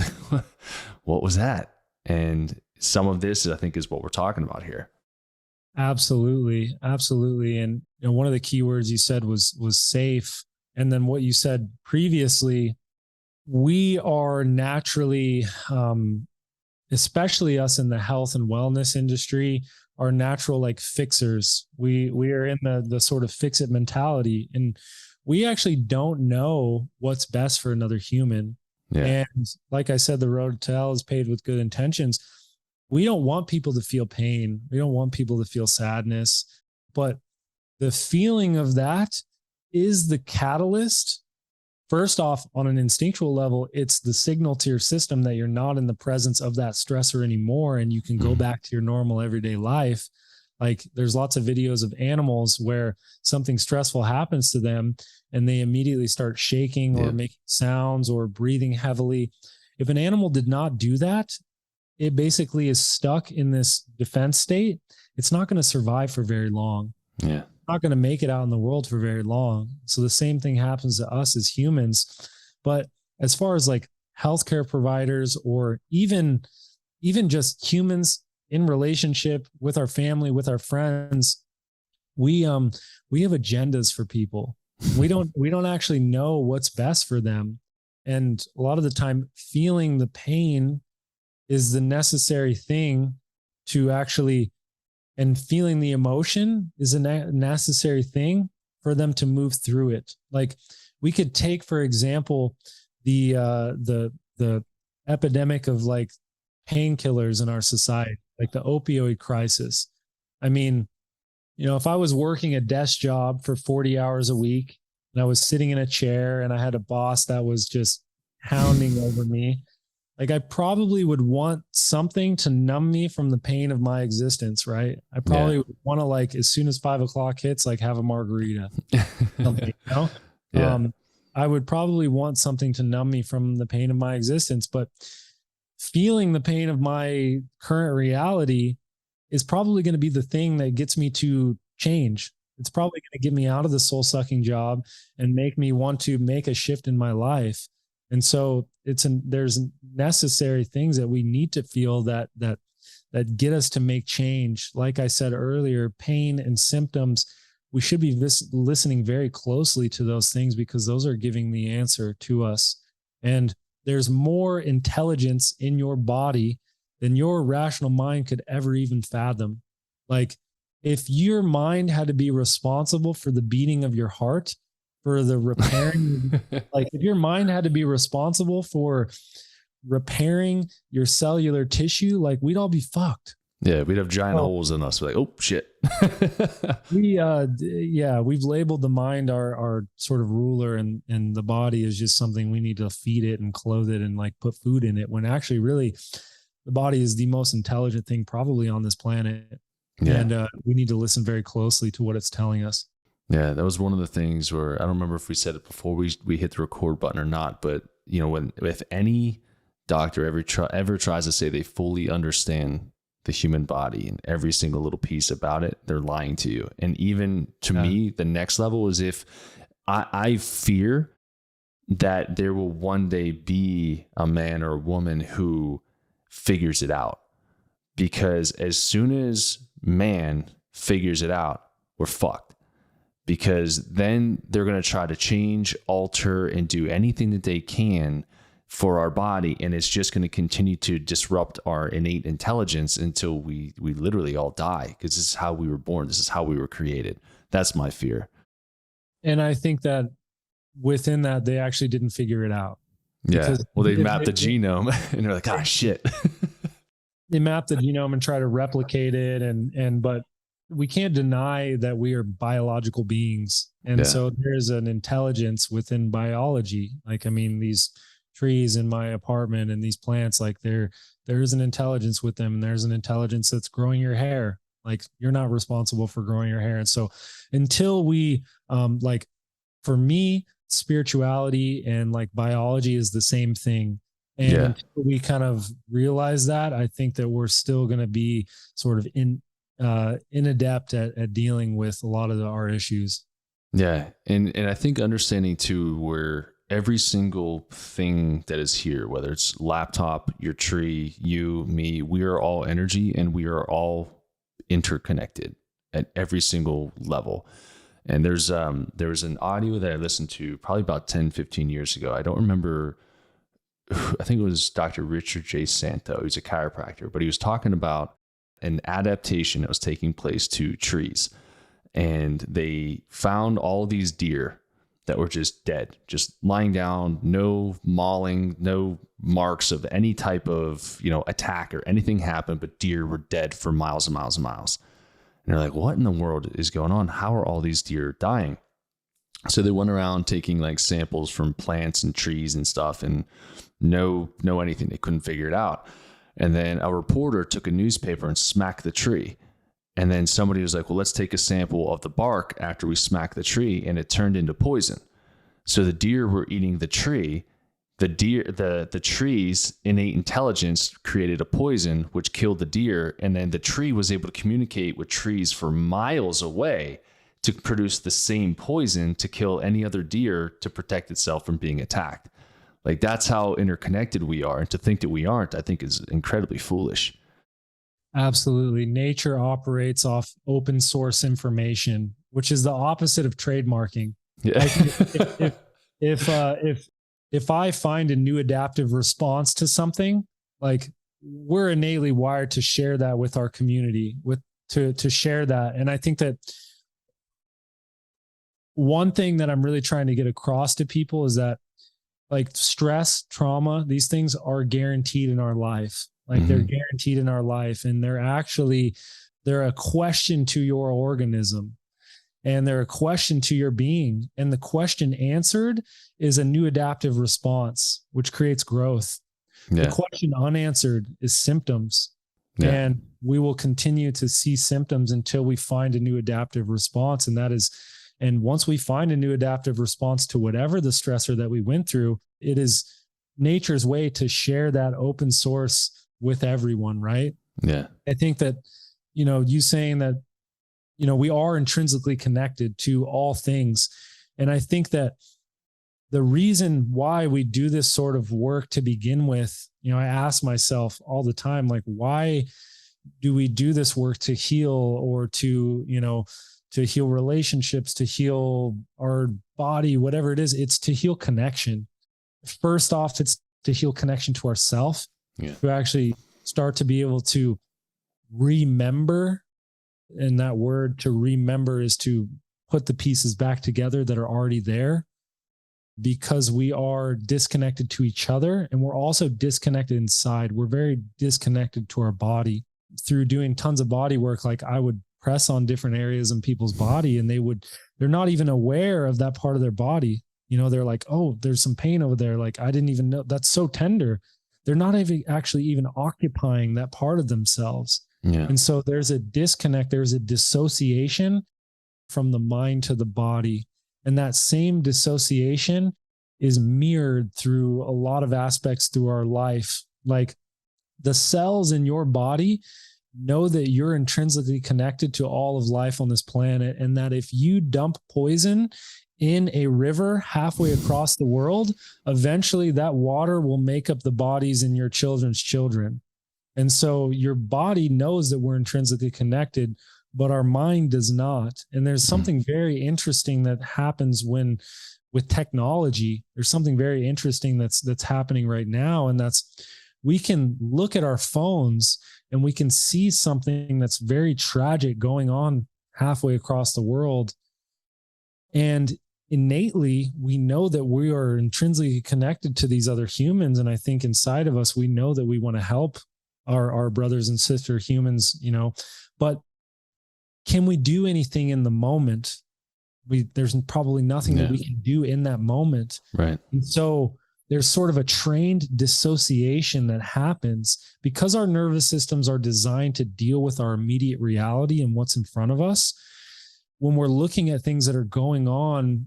What was that? And some of this, I think, is what we're talking about here. Absolutely. Absolutely. And one of the key words you said was safe. And then what you said previously, we are naturally, especially us in the health and wellness industry, are natural fixers. We are in the sort of fix it mentality, and we actually don't know what's best for another human. Yeah. And like I said, the road to hell is paved with good intentions. We don't want people to feel pain. We don't want people to feel sadness, but the feeling of that is the catalyst. First off, on an instinctual level, it's the signal to your system that you're not in the presence of that stressor anymore, and you can go back to your normal everyday life. There's lots of videos of animals where something stressful happens to them and they immediately start shaking or making sounds or breathing heavily. If an animal did not do that, it basically is stuck in this defense state. It's not going to survive for very long. Yeah. not going to make it out in the world for very long. So the same thing happens to us as humans. But as far as like healthcare providers, or even just humans in relationship with our family, with our friends, we have agendas for people. We don't actually know what's best for them. And a lot of the time, feeling the pain is the necessary thing to actually, and feeling the emotion is a necessary thing for them to move through it. Like, we could take, for example, the epidemic of like painkillers in our society, like the opioid crisis. I mean, if I was working a desk job for 40 hours a week and I was sitting in a chair and I had a boss that was just hounding over me, like, I probably would want something to numb me from the pain of my existence, right? I probably would want to, like, as soon as 5 o'clock hits, like, have a margarita, something, Yeah. I would probably want something to numb me from the pain of my existence, but feeling the pain of my current reality is probably going to be the thing that gets me to change. It's probably going to get me out of the soul sucking job and make me want to make a shift in my life. And so there's necessary things that we need to feel that get us to make change. Like I said earlier, pain and symptoms, we should be listening very closely to those things, because those are giving the answer to us. And there's more intelligence in your body than your rational mind could ever even fathom. Like, if your mind had to be responsible for the beating of your heart, for the repairing, like, if your mind had to be responsible for repairing your cellular tissue, like, we'd all be fucked. Yeah, we'd have giant holes in us. We're like, oh shit. We've labeled the mind our sort of ruler, and the body is just something we need to feed it and clothe it and like put food in it, when actually really the body is the most intelligent thing probably on this planet. Yeah. And we need to listen very closely to what it's telling us. Yeah, that was one of the things where, I don't remember if we said it before we hit the record button or not, but if any doctor ever tries to say they fully understand the human body and every single little piece about it, they're lying to you. And even to me, the next level is, if I fear that there will one day be a man or a woman who figures it out, because as soon as man figures it out, we're fucked. Because then they're going to try to change, alter, and do anything that they can for our body. And it's just going to continue to disrupt our innate intelligence until we literally all die, because this is how we were born. This is how we were created. That's my fear. And I think that within that, they actually didn't figure it out. Yeah. Well, they mapped the genome and they're like, ah, shit. They mapped the genome and try to replicate it. But we can't deny that we are biological beings. And so there's an intelligence within biology. Like, I mean, these trees in my apartment and these plants, like, there is an intelligence with them, and there's an intelligence that's growing your hair. Like, you're not responsible for growing your hair. And so until we, like, for me, spirituality and like biology is the same thing. And until we kind of realize that, I think that we're still going to be sort of inadept at dealing with a lot of our issues. Yeah. And I think understanding too, where every single thing that is here, whether it's laptop, your tree, you, me, we are all energy, and we are all interconnected at every single level. And there was an audio that I listened to probably about 10, 15 years ago. I don't remember. I think it was Dr. Richard J. Santo. He's a chiropractor, but he was talking about an adaptation that was taking place to trees. And they found all these deer that were just dead, just lying down, no mauling, no marks of any type of, attack or anything happened, but deer were dead for miles and miles and miles. And they're like, what in the world is going on? How are all these deer dying? So they went around taking like samples from plants and trees and stuff, and no anything. They couldn't figure it out. And then a reporter took a newspaper and smacked the tree. And then somebody was like, well, let's take a sample of the bark after we smack the tree, and it turned into poison. So the deer were eating the tree. The tree's innate intelligence created a poison which killed the deer, and then the tree was able to communicate with trees for miles away to produce the same poison to kill any other deer to protect itself from being attacked. Like, that's how interconnected we are. And to think that we aren't, I think, is incredibly foolish. Absolutely. Nature operates off open source information, which is the opposite of trademarking. Yeah. Like if I find a new adaptive response to something, like, we're innately wired to share that with our community, to share that. And I think that one thing that I'm really trying to get across to people is that, like, stress, trauma, these things are guaranteed in our life. Like, they're guaranteed in our life, and they're a question to your organism, and they're a question to your being. And the question answered is a new adaptive response, which creates growth. Yeah. The question unanswered is symptoms. Yeah. And we will continue to see symptoms until we find a new adaptive response. And once we find a new adaptive response to whatever the stressor that we went through, it is nature's way to share that open source with everyone, right? Yeah. I think that, you saying that, we are intrinsically connected to all things. And I think that the reason why we do this sort of work to begin with, I ask myself all the time, like, why do we do this work to heal, or to heal relationships, to heal our body, whatever it is? It's to heal connection. First off, it's to heal connection to ourselves, to actually start to be able to remember. And that word, to remember, is to put the pieces back together that are already there, because we are disconnected to each other, and we're also disconnected inside. We're very disconnected to our body. Through doing tons of body work, like, I would press on different areas in people's body, and they're not even aware of that part of their body. They're like, oh, there's some pain over there. Like, I didn't even know, that's so tender. They're not even actually even occupying that part of themselves. Yeah. And so there's a disconnect, there's a dissociation from the mind to the body. And that same dissociation is mirrored through a lot of aspects through our life. Like, the cells in your body know that you're intrinsically connected to all of life on this planet, and that if you dump poison in a river halfway across the world, eventually that water will make up the bodies in your children's children. And so your body knows that we're intrinsically connected, but our mind does not. And there's something very interesting that happens with technology. There's something very interesting that's happening right now. And that's, we can look at our phones and we can see something that's very tragic going on halfway across the world. And innately, we know that we are intrinsically connected to these other humans. And I think inside of us, we know that we want to help our brothers and sister humans, but can we do anything in the moment? There's probably nothing that we can do in that moment. Right. And so there's sort of a trained dissociation that happens because our nervous systems are designed to deal with our immediate reality and what's in front of us. When we're looking at things that are going on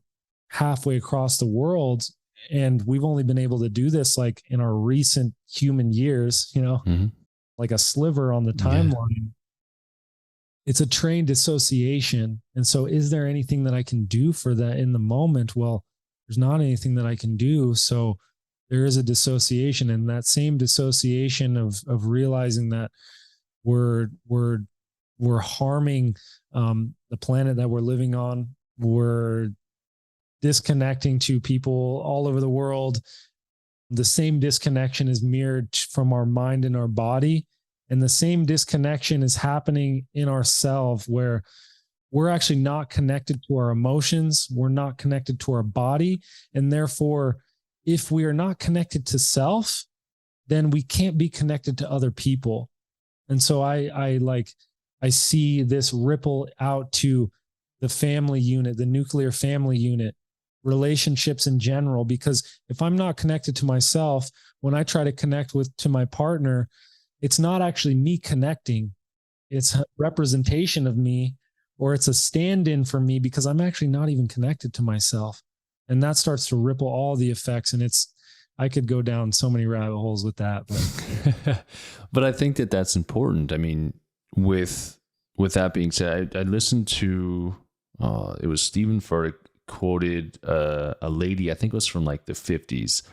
halfway across the world, and we've only been able to do this like in our recent human years, like a sliver on the timeline. Yeah. It's a trained dissociation. And so is there anything that I can do for that in the moment? Well, there's not anything that I can do. So there is a dissociation, and that same dissociation of realizing that we're harming the planet that we're living on. We're disconnecting to people all over the world. The same disconnection is mirrored from our mind and our body. And the same disconnection is happening in ourselves, where we're actually not connected to our emotions. We're not connected to our body. And therefore, if we are not connected to self, then we can't be connected to other people. And so I see this ripple out to the family unit, the nuclear family unit, relationships in general, because if I'm not connected to myself, when I try to connect to my partner, it's not actually me connecting. It's a representation of me, or it's a stand-in for me, because I'm actually not even connected to myself. And that starts to ripple all the effects. And I could go down so many rabbit holes with that. But I think that's important. I mean, with that being said, I listened to It was Stephen Furtick quoted a lady, I think it was from like the 50s.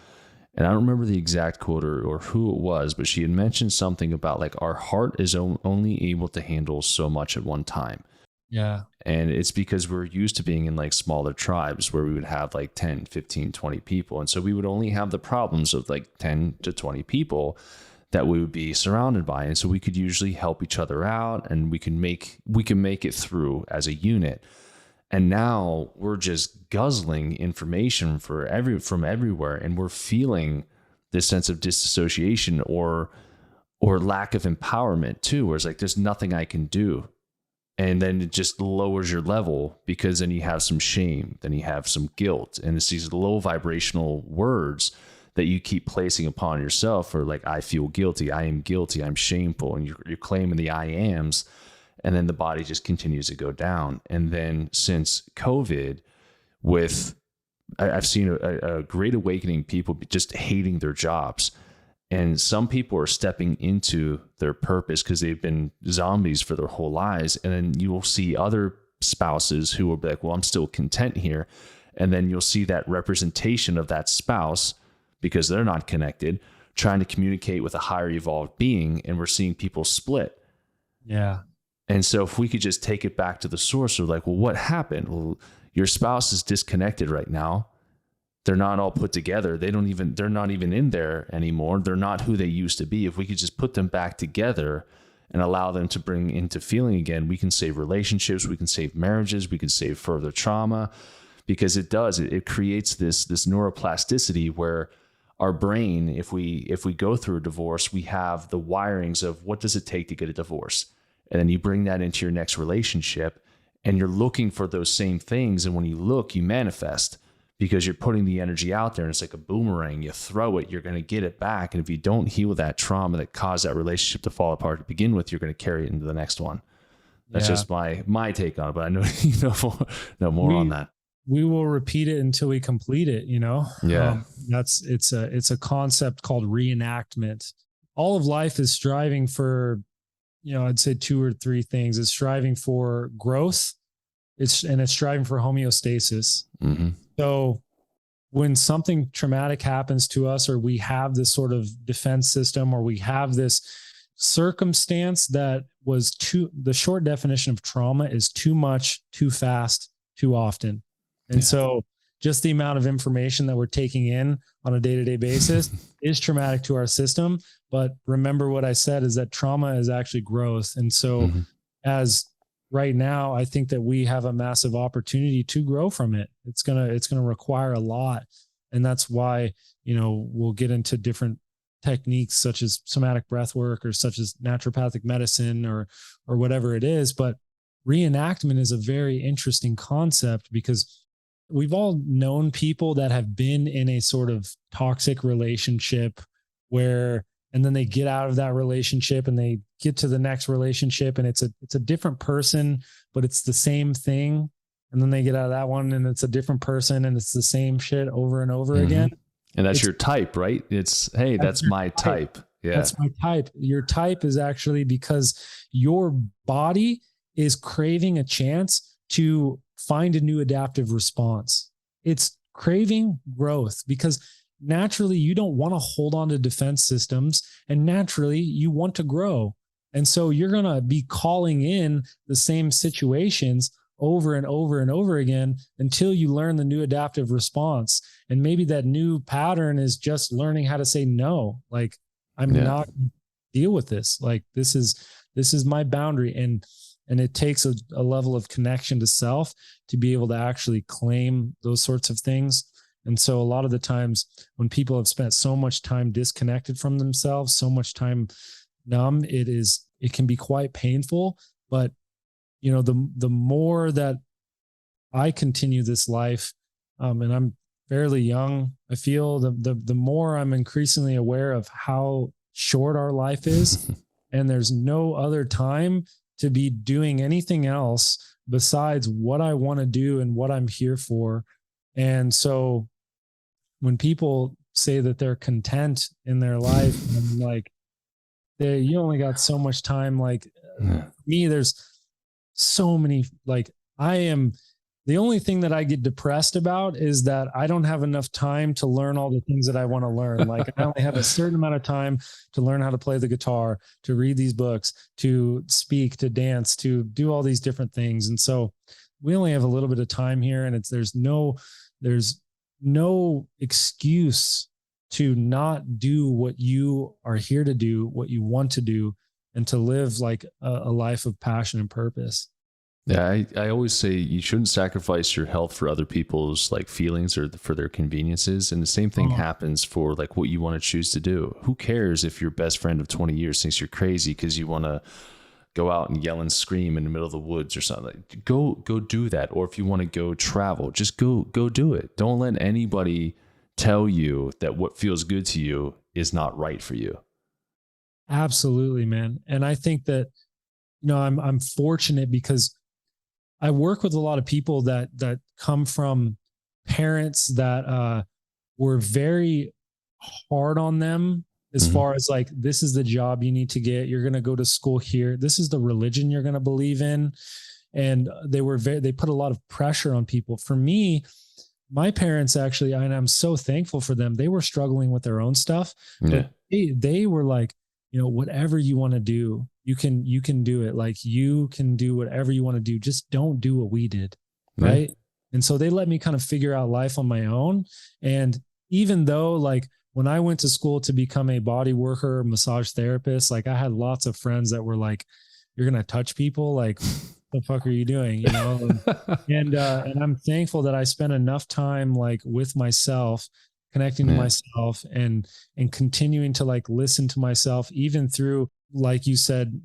And I don't remember the exact quote or who it was, but she had mentioned something about like our heart is only able to handle so much at one time. Yeah. And it's because we're used to being in like smaller tribes where we would have like 10, 15, 20 people. And so we would only have the problems of like 10 to 20 people that we would be surrounded by. And so we could usually help each other out, and we can make it through as a unit. And now we're just guzzling information from everywhere, and we're feeling this sense of disassociation or lack of empowerment too, where it's like there's nothing I can do. And then it just lowers your level, because then you have some shame, then you have some guilt, and it's these low vibrational words that you keep placing upon yourself, or like, I feel guilty, I am guilty, I'm shameful, and you're claiming the I ams, and then the body just continues to go down. And then since COVID, I've seen a great awakening, people just hating their jobs. And some people are stepping into their purpose because they've been zombies for their whole lives. And then you will see other spouses who will be like, well, I'm still content here. And then you'll see that representation of that spouse, because they're not connected, trying to communicate with a higher evolved being. And we're seeing people split. Yeah. And so if we could just take it back to the source of like, well, what happened? Well, your spouse is disconnected right now. They're not all put together. They're not even in there anymore. They're not who they used to be. If we could just put them back together and allow them to bring into feeling again, we can save relationships, we can save marriages, we can save further trauma, because it creates this neuroplasticity where our brain, if we go through a divorce, we have the wirings of what does it take to get a divorce? And then you bring that into your next relationship, and you're looking for those same things. And when you look, you manifest, because you're putting the energy out there, and it's like a boomerang. You throw it, you're going to get it back. And if you don't heal that trauma that caused that relationship to fall apart to begin with, you're going to carry it into the next one. That's just my take on it, but I know you know more on that. We will repeat it until we complete it, you know? Yeah. It's a concept called reenactment. All of life is striving for, I'd say 2 or 3 things. It's striving for growth. It's striving for homeostasis. Mm-hmm. So when something traumatic happens to us, or we have this sort of defense system, or we have this circumstance that was the short definition of trauma is too much, too fast, too often. And so just the amount of information that we're taking in on a day-to-day basis is traumatic to our system. But remember what I said is that trauma is actually growth. And so as right now, I think that we have a massive opportunity to grow from it. It's going to require a lot. And that's why, we'll get into different techniques such as somatic breathwork, or such as naturopathic medicine, or whatever it is. But reenactment is a very interesting concept, because we've all known people that have been in a sort of toxic relationship and then they get out of that relationship and they get to the next relationship, and it's a different person, but it's the same thing. And then they get out of that one and it's a different person, and it's the same shit over and over again. And that's your type, right? That's my type. Yeah. That's my type. Your type is actually because your body is craving a chance to find a new adaptive response. It's craving growth, because naturally you don't want to hold on to defense systems, and naturally you want to grow. And so you're going to be calling in the same situations over and over and over again until you learn the new adaptive response. And maybe that new pattern is just learning how to say no. Like, I'm not going to deal with this. Like, this is my boundary. And it takes a level of connection to self to be able to actually claim those sorts of things. And so a lot of the times when people have spent so much time disconnected from themselves, so much time numb, it can be quite painful. But, the more that I continue this life, and I'm fairly young, I feel the more I'm increasingly aware of how short our life is. And there's no other time to be doing anything else besides what I want to do and what I'm here for. And so when people say that they're content in their life, I'm like, you only got so much time. Like me, there's so many, like, I am The only thing that I get depressed about is that I don't have enough time to learn all the things that I want to learn. Like I only have a certain amount of time to learn how to play the guitar, to read these books, to speak, to dance, to do all these different things. And so we only have a little bit of time here, and there's no excuse to not do what you are here to do, what you want to do, and to live like a life of passion and purpose. Yeah, I always say you shouldn't sacrifice your health for other people's like feelings or for their conveniences. And the same thing happens for like what you want to choose to do. Who cares if your best friend of 20 years thinks you're crazy because you want to go out and yell and scream in the middle of the woods or something? Like, go do that. Or if you want to go travel, just go do it. Don't let anybody tell you that what feels good to you is not right for you. Absolutely, man. And I think that, I'm fortunate because I work with a lot of people that come from parents that were very hard on them as far as like, this is the job you need to get. You're going to go to school here. This is the religion you're going to believe in. And they put a lot of pressure on people. For me, my parents actually, and I'm so thankful for them, they were struggling with their own stuff. Yeah. But they were like, whatever you want to do, you can do it. Like you can do whatever you want to do. Just don't do what we did. Right. Yeah. And so they let me kind of figure out life on my own. And even though like when I went to school to become a body worker, massage therapist, like I had lots of friends that were like, you're going to touch people. Like, what the fuck are you doing? And I'm thankful that I spent enough time like with myself, connecting to myself and continuing to like listen to myself, even through, like you said,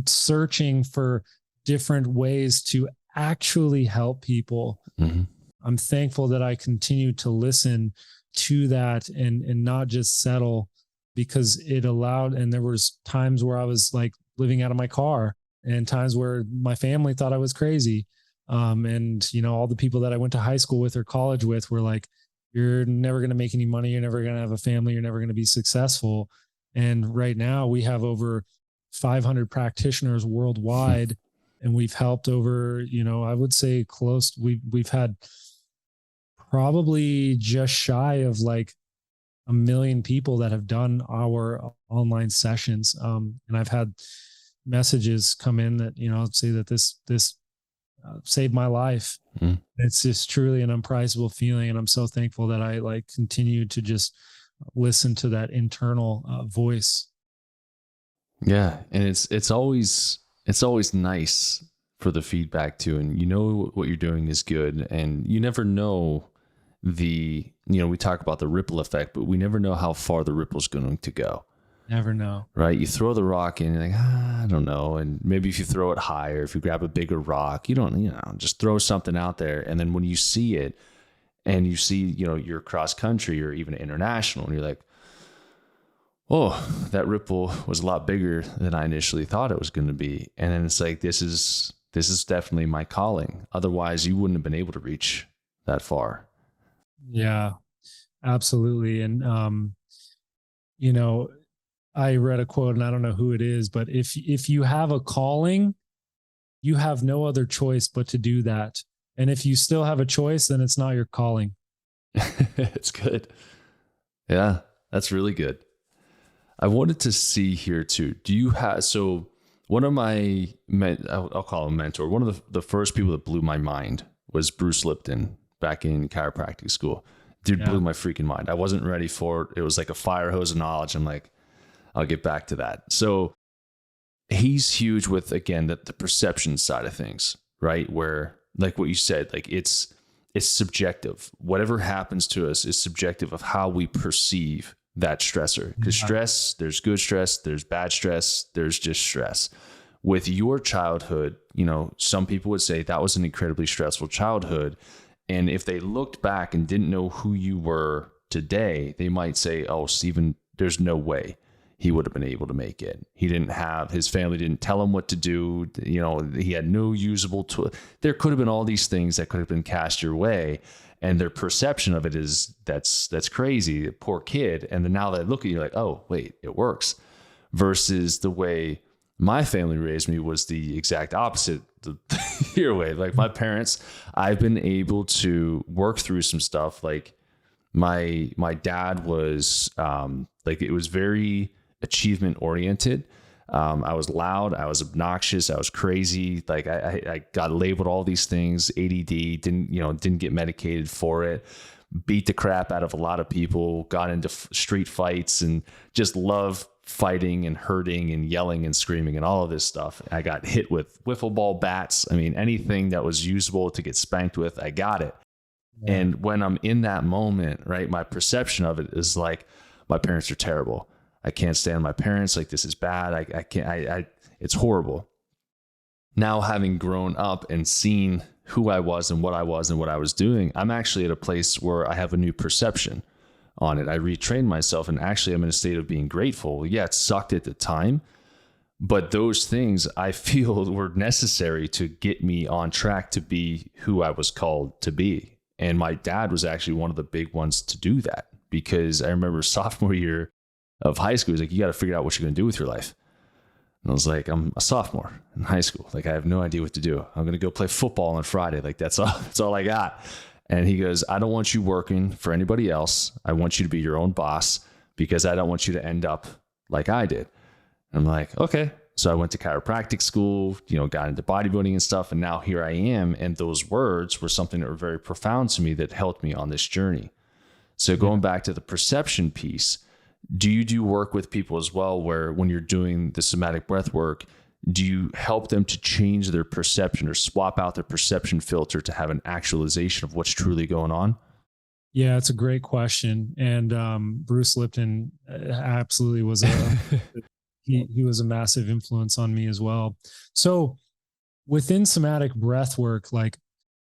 searching for different ways to actually help people. I'm thankful that I continue to listen to that and not just settle, because it allowed, and there was times where I was like living out of my car and times where my family thought I was crazy. And all the people that I went to high school with or college with were like, you're never going to make any money. You're never going to have a family. You're never going to be successful. And right now we have over 500 practitioners worldwide, and we've helped over, I would say we've had probably just shy of like 1 million people that have done our online sessions. And I've had messages come in that, say that this saved my life. It's just truly an unpriceable feeling. And I'm so thankful that I like continue to just listen to that internal voice. Yeah. And it's always nice for the feedback too. And what you're doing is good. And you never know we talk about the ripple effect, but we never know how far the ripple's going to go. Never know. Right. You throw the rock in, you're like, I don't know. And maybe if you throw it higher, if you grab a bigger rock, you don't, just throw something out there. And then when you see it and you see, you're cross country or even international, and you're like, oh, that ripple was a lot bigger than I initially thought it was going to be. And then it's like, this is definitely my calling. Otherwise you wouldn't have been able to reach that far. Yeah, absolutely. And, I read a quote, and I don't know who it is, but if you have a calling, you have no other choice but to do that. And if you still have a choice, then it's not your calling. It's good. Yeah, that's really good. I wanted to see here too. Do you have, so one of my, I'll call him mentor, one of the first people that blew my mind was Bruce Lipton back in chiropractic school. Dude blew my freaking mind. I wasn't ready for it. It was like a fire hose of knowledge. I'm like, I'll get back to that. So he's huge with, again, the perception side of things, right? Where, like what you said, like it's subjective. Whatever happens to us is subjective of how we perceive that stressor. Because stress, there's good stress, there's bad stress, there's just stress. With your childhood, some people would say that was an incredibly stressful childhood. And if they looked back and didn't know who you were today, they might say, oh, Steven, there's no way he would have been able to make it. His family didn't tell him what to do. He had no usable tool. There could have been all these things that could have been cast your way. And their perception of it is that's crazy, poor kid. And then now they look at you like, oh, wait, it works. Versus the way my family raised me was the exact opposite your way. Like my parents, I've been able to work through some stuff. Like my dad was like, it was very achievement oriented. I was loud, I was obnoxious, I was crazy. Like I got labeled all these things, ADD, didn't get medicated for it, beat the crap out of a lot of people, got into street fights, and just love fighting and hurting and yelling and screaming and all of this stuff. I got hit with wiffle ball bats. I mean, anything that was usable to get spanked with, I got it. Yeah. And when I'm in that moment, right, my perception of it is like, my parents are terrible. I can't stand my parents. Like, this is bad. I can't, it's horrible. Now, having grown up and seen who I was and what I was doing, I'm actually at a place where I have a new perception on it. I retrained myself, and actually I'm in a state of being grateful. Yeah, it sucked at the time, but those things I feel were necessary to get me on track to be who I was called to be. And my dad was actually one of the big ones to do that, because I remember sophomore year of high school, he's like, you got to figure out what you're going to do with your life. And I was like, I'm a sophomore in high school. Like, I have no idea what to do. I'm going to go play football on Friday. Like, that's all I got. And he goes, I don't want you working for anybody else. I want you to be your own boss, because I don't want you to end up like I did. And I'm like, okay. So I went to chiropractic school, got into bodybuilding and stuff. And now here I am. And those words were something that were very profound to me that helped me on this journey. So going back to the perception piece, do you do work with people as well, where when you're doing the somatic breath work, do you help them to change their perception or swap out their perception filter to have an actualization of what's truly going on? Yeah, it's a great question. And Bruce Lipton absolutely was he was a massive influence on me as well. So within somatic breath work, like,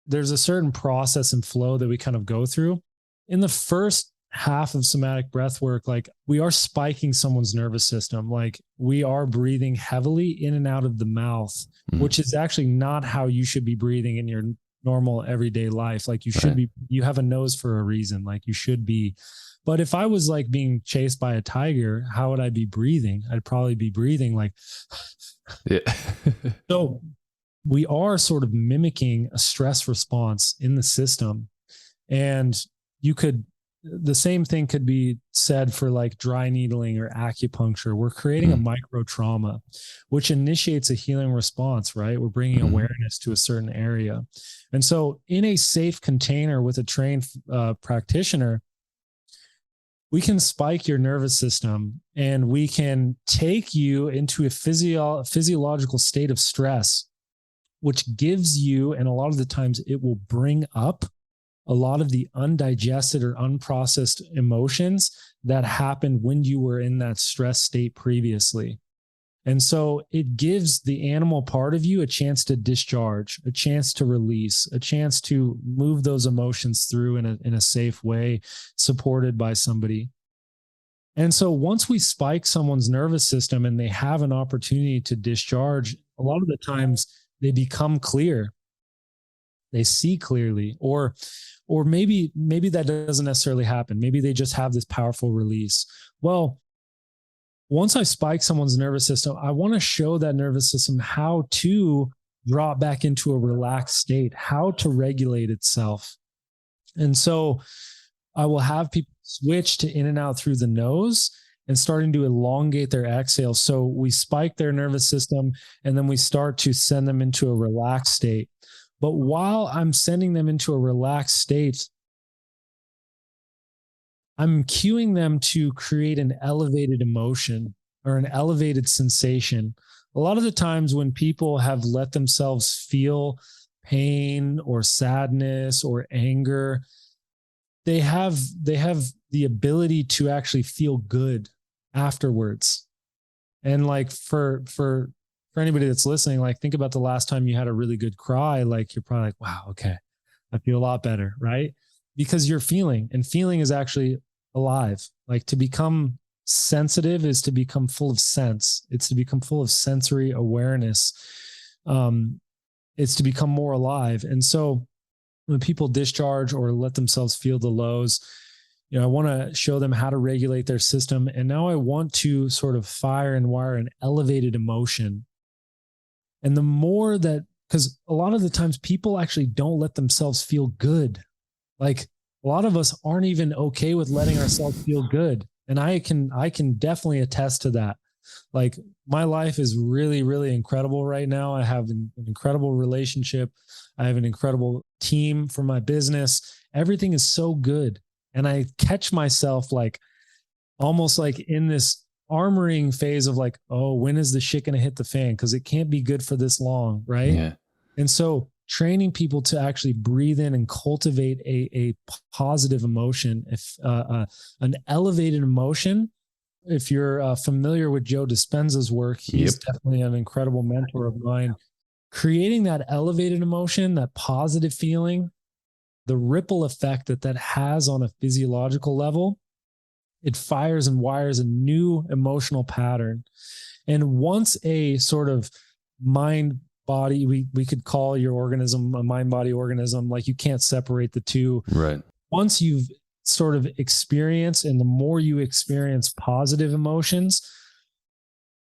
there's a certain process and flow that we kind of go through. In the first half of somatic breath work, like, we are spiking someone's nervous system. Like, we are breathing heavily in and out of the mouth, which is actually not how you should be breathing in your normal everyday life. Like, you should be, you have a nose for a reason. Like, you should be. But if I was like being chased by a tiger, how would I be breathing? I'd probably be breathing like, yeah. So we are sort of mimicking a stress response in the system. And the same thing could be said for like dry needling or acupuncture. We're creating a micro trauma, which initiates a healing response, right? We're bringing awareness to a certain area. And so in a safe container with a trained practitioner, we can spike your nervous system, and we can take you into a physiological state of stress, which gives you, and a lot of the times it will bring up a lot of the undigested or unprocessed emotions that happened when you were in that stress state previously. And so it gives the animal part of you a chance to discharge, a chance to release, a chance to move those emotions through in a safe way, supported by somebody. And so once we spike someone's nervous system and they have an opportunity to discharge, a lot of the times they become clear. They see clearly, or maybe that doesn't necessarily happen. Maybe they just have this powerful release. Well, once I spike someone's nervous system, I want to show that nervous system how to drop back into a relaxed state, how to regulate itself. And so I will have people switch to in and out through the nose and starting to elongate their exhale. So we spike their nervous system, and then we start to send them into a relaxed state. But while I'm sending them into a relaxed state, I'm cueing them to create an elevated emotion or an elevated sensation. A lot of the times when people have let themselves feel pain or sadness or anger, they have the ability to actually feel good afterwards. And like for anybody that's listening, like, think about the last time you had a really good cry. Like, you're probably like, wow, okay, I feel a lot better, right? Because you're feeling, and feeling is actually alive. Like, to become sensitive is to become full of sense. It's to become full of sensory awareness. It's to become more alive. And so when people discharge or let themselves feel the lows, I want to show them how to regulate their system. And now I want to sort of fire and wire an elevated emotion. And the more that, because a lot of the times people actually don't let themselves feel good. Like a lot of us aren't even okay with letting ourselves feel good. And I can definitely attest to that. Like my life is really, really incredible right now. I have an incredible relationship. I have an incredible team for my business. Everything is so good. And I catch myself like almost like in this armoring phase of like, oh, when is the shit going to hit the fan? Because it can't be good for this long. Right. Yeah. And so training people to actually breathe in and cultivate a positive emotion, if an elevated emotion. If you're familiar with Joe Dispenza's work, he's definitely an incredible mentor of mine. Creating that elevated emotion, that positive feeling, the ripple effect that has on a physiological level, it fires and wires a new emotional pattern. And once a sort of mind body, we could call your organism a mind body organism, like you can't separate the two. Right. Once you've sort of experienced, and the more you experience positive emotions,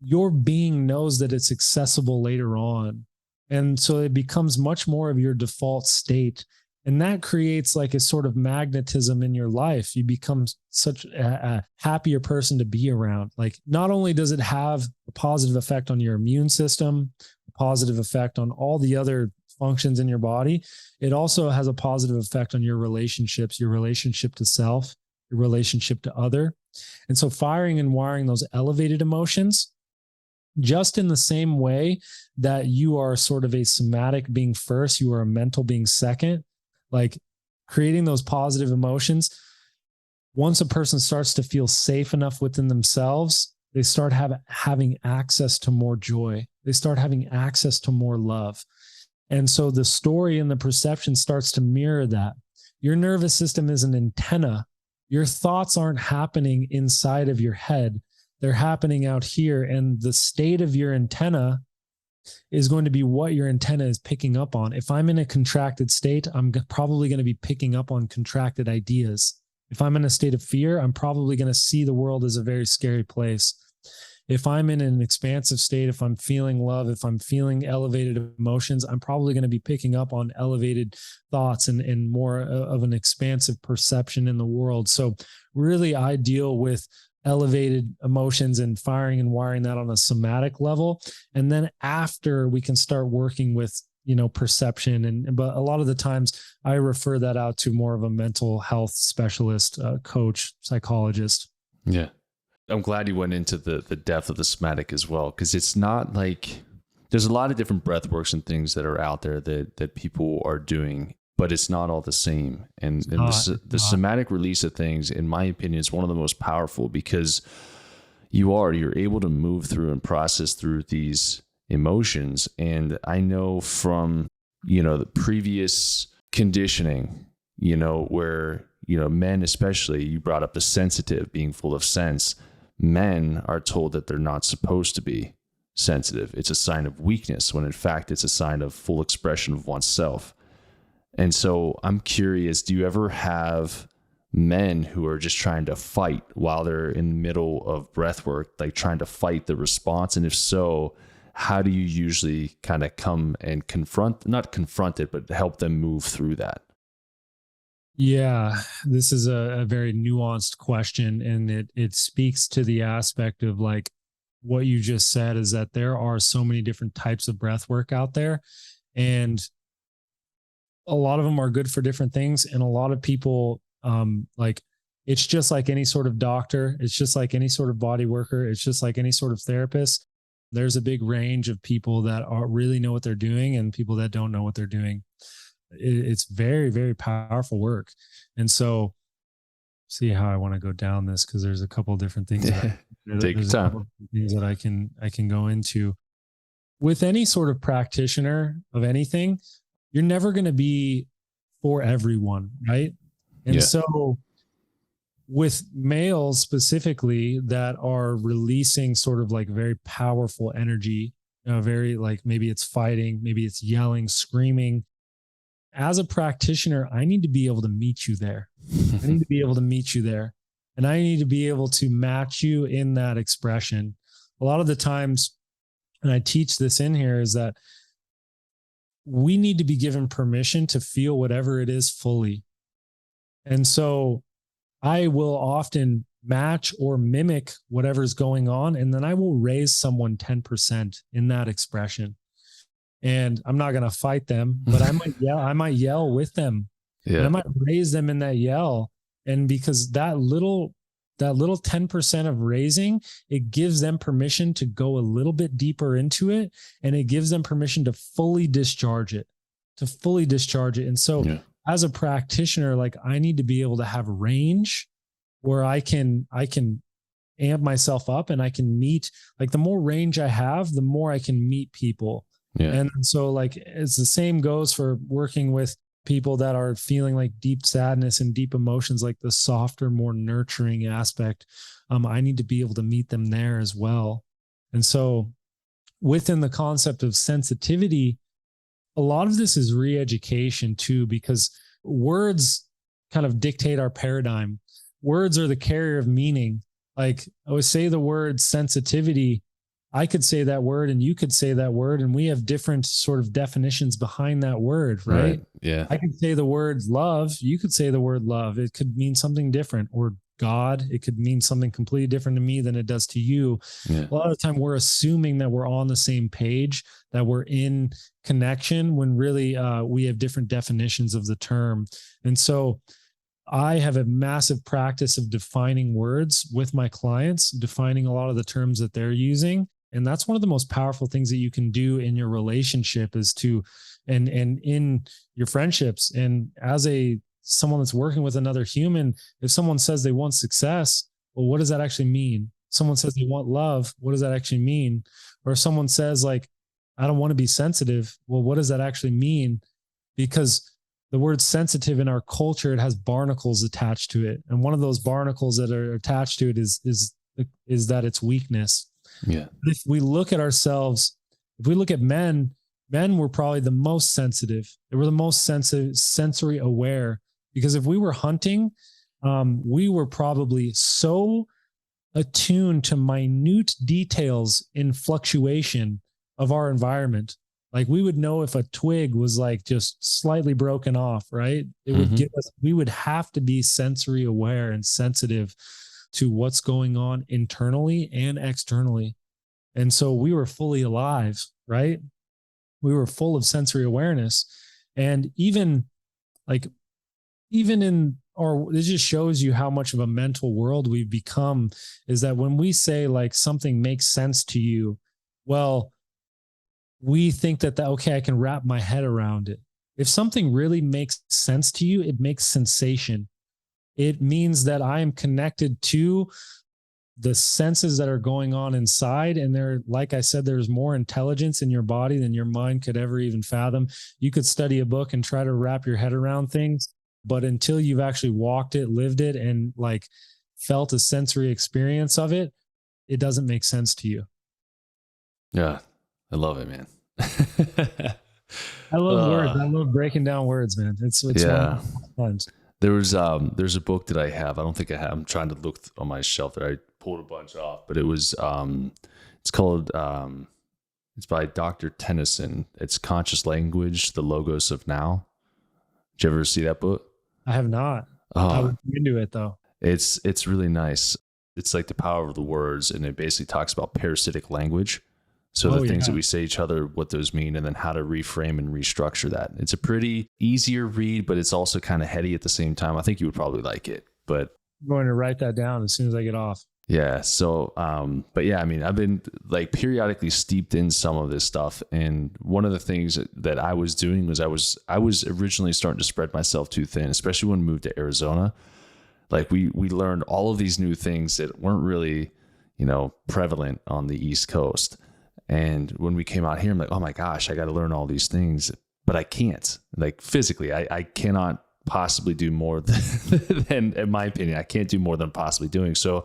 your being knows that it's accessible later on. And so it becomes much more of your default state. And that creates like a sort of magnetism in your life. You become such a happier person to be around. Like not only does it have a positive effect on your immune system, a positive effect on all the other functions in your body, it also has a positive effect on your relationships, your relationship to self, your relationship to other. And so firing and wiring those elevated emotions, just in the same way that you are sort of a somatic being first, you are a mental being second, like creating those positive emotions. Once a person starts to feel safe enough within themselves, they start having access to more joy. They start having access to more love. And so the story and the perception starts to mirror that. Your nervous system is an antenna. Your thoughts aren't happening inside of your head. They're happening out here. And the state of your antenna is going to be what your antenna is picking up on. If I'm in a contracted state, I'm probably going to be picking up on contracted ideas. If I'm in a state of fear, I'm probably going to see the world as a very scary place. If I'm in an expansive state, if I'm feeling love, if I'm feeling elevated emotions, I'm probably going to be picking up on elevated thoughts and more of an expansive perception in the world. So really, I deal with elevated emotions and firing and wiring that on a somatic level. And then after, we can start working with, perception. But a lot of the times I refer that out to more of a mental health specialist, coach, psychologist. Yeah. I'm glad you went into the depth of the somatic as well, because it's not like there's a lot of different breath works and things that are out there that people are doing, but it's not all the same. And the somatic release of things, in my opinion, is one of the most powerful, because you're able to move through and process through these emotions. And I know from, the previous conditioning, where, men, especially, you brought up the sensitive being full of sense. Men are told that they're not supposed to be sensitive. It's a sign of weakness, when in fact it's a sign of full expression of oneself. And so I'm curious, do you ever have men who are just trying to fight while they're in the middle of breath work, like trying to fight the response? And if so, how do you usually kind of come and not confront it, but help them move through that? Yeah, this is a very nuanced question, and it speaks to the aspect of like what you just said, is that there are so many different types of breath work out there, and a lot of them are good for different things. And a lot of people, like, it's just like any sort of doctor. It's just like any sort of body worker. It's just like any sort of therapist. There's a big range of people that really know what they're doing and people that don't know what they're doing. It's very, very powerful work. And so see how I want to go down this, because there's a couple of different things. Take your time. Things that I can go into. With any sort of practitioner of anything, you're never going to be for everyone, right? And so with males specifically that are releasing sort of like very powerful energy, very like maybe it's fighting, maybe it's yelling, screaming, as a practitioner, I need to be able to meet you there. I need to be able to meet you there. And I need to be able to match you in that expression. A lot of the times, and I teach this in here, is that we need to be given permission to feel whatever it is fully. And so I will often match or mimic whatever's going on, and then I will raise someone 10% in that expression. And I'm not going to fight them, but I might yell with them. Yeah. And I might raise them in that yell. And because that little 10% of raising, it gives them permission to go a little bit deeper into it. And it gives them permission to fully discharge it, And so as a practitioner, like, I need to be able to have range where I can amp myself up, and I can meet, like, the more range I have, the more I can meet people. Yeah. And so, like, it's the same goes for working with people that are feeling like deep sadness and deep emotions, like the softer, more nurturing aspect. I need to be able to meet them there as well. And so within the concept of sensitivity, a lot of this is re-education too, because words kind of dictate our paradigm. Words are the carrier of meaning. Like, I would say the word sensitivity, I could say that word and you could say that word, and we have different sort of definitions behind that word, right? Yeah. I could say the word love. You could say the word love. It could mean something different. Or God, it could mean something completely different to me than it does to you. Yeah. A lot of the time we're assuming that we're on the same page, that we're in connection, when really we have different definitions of the term. And so I have a massive practice of defining words with my clients, defining a lot of the terms that they're using. And that's one of the most powerful things that you can do in your relationship, is to, and in your friendships. And as someone that's working with another human, if someone says they want success, well, what does that actually mean? Someone says they want love, what does that actually mean? Or if someone says, like, I don't want to be sensitive, well, what does that actually mean? Because the word sensitive in our culture, it has barnacles attached to it. And one of those barnacles that are attached to it is that it's weakness. Yeah. But if we look at ourselves, if we look at men were probably the most sensitive. They were the most sensory aware, because if we were hunting, we were probably so attuned to minute details in fluctuation of our environment. Like, we would know if a twig was, like, just slightly broken off, right? It would give us, we would have to be sensory aware and sensitive to what's going on internally and externally. And so we were fully alive, right? We were full of sensory awareness. And even in this just shows you how much of a mental world we've become, is that when we say, like, something makes sense to you, well, we think that okay, I can wrap my head around it. If something really makes sense to you, it makes sensation. It means that I am connected to the senses that are going on inside. And there, like I said, there's more intelligence in your body than your mind could ever even fathom. You could study a book and try to wrap your head around things, but until you've actually walked it, lived it, and, like, felt a sensory experience of it, it doesn't make sense to you. Yeah. I love it, man. I love words. I love breaking down words, man. It's fun. There's a book that I have. I don't think I have. I'm trying to look on my shelf there. I pulled a bunch off, but it was it's called it's by Dr. Tennyson. It's Conscious Language, the Logos of Now. Did you ever see that book? I have not. I would be into it though. It's really nice. It's like the power of the words, and it basically talks about parasitic language. So the things that we say to each other, what those mean, and then how to reframe and restructure that. It's a pretty easier read, but it's also kind of heady at the same time. I think you would probably like it, but I'm going to write that down as soon as I get off. Yeah. So, but yeah, I mean, I've been, like, periodically steeped in some of this stuff. And one of the things that I was doing was I was originally starting to spread myself too thin, especially when we moved to Arizona. Like, we learned all of these new things that weren't really, prevalent on the East Coast. And when we came out here, I'm like, oh my gosh, I got to learn all these things, but I can't. Like, physically, I cannot possibly do more than, in my opinion, I can't do more than possibly doing. So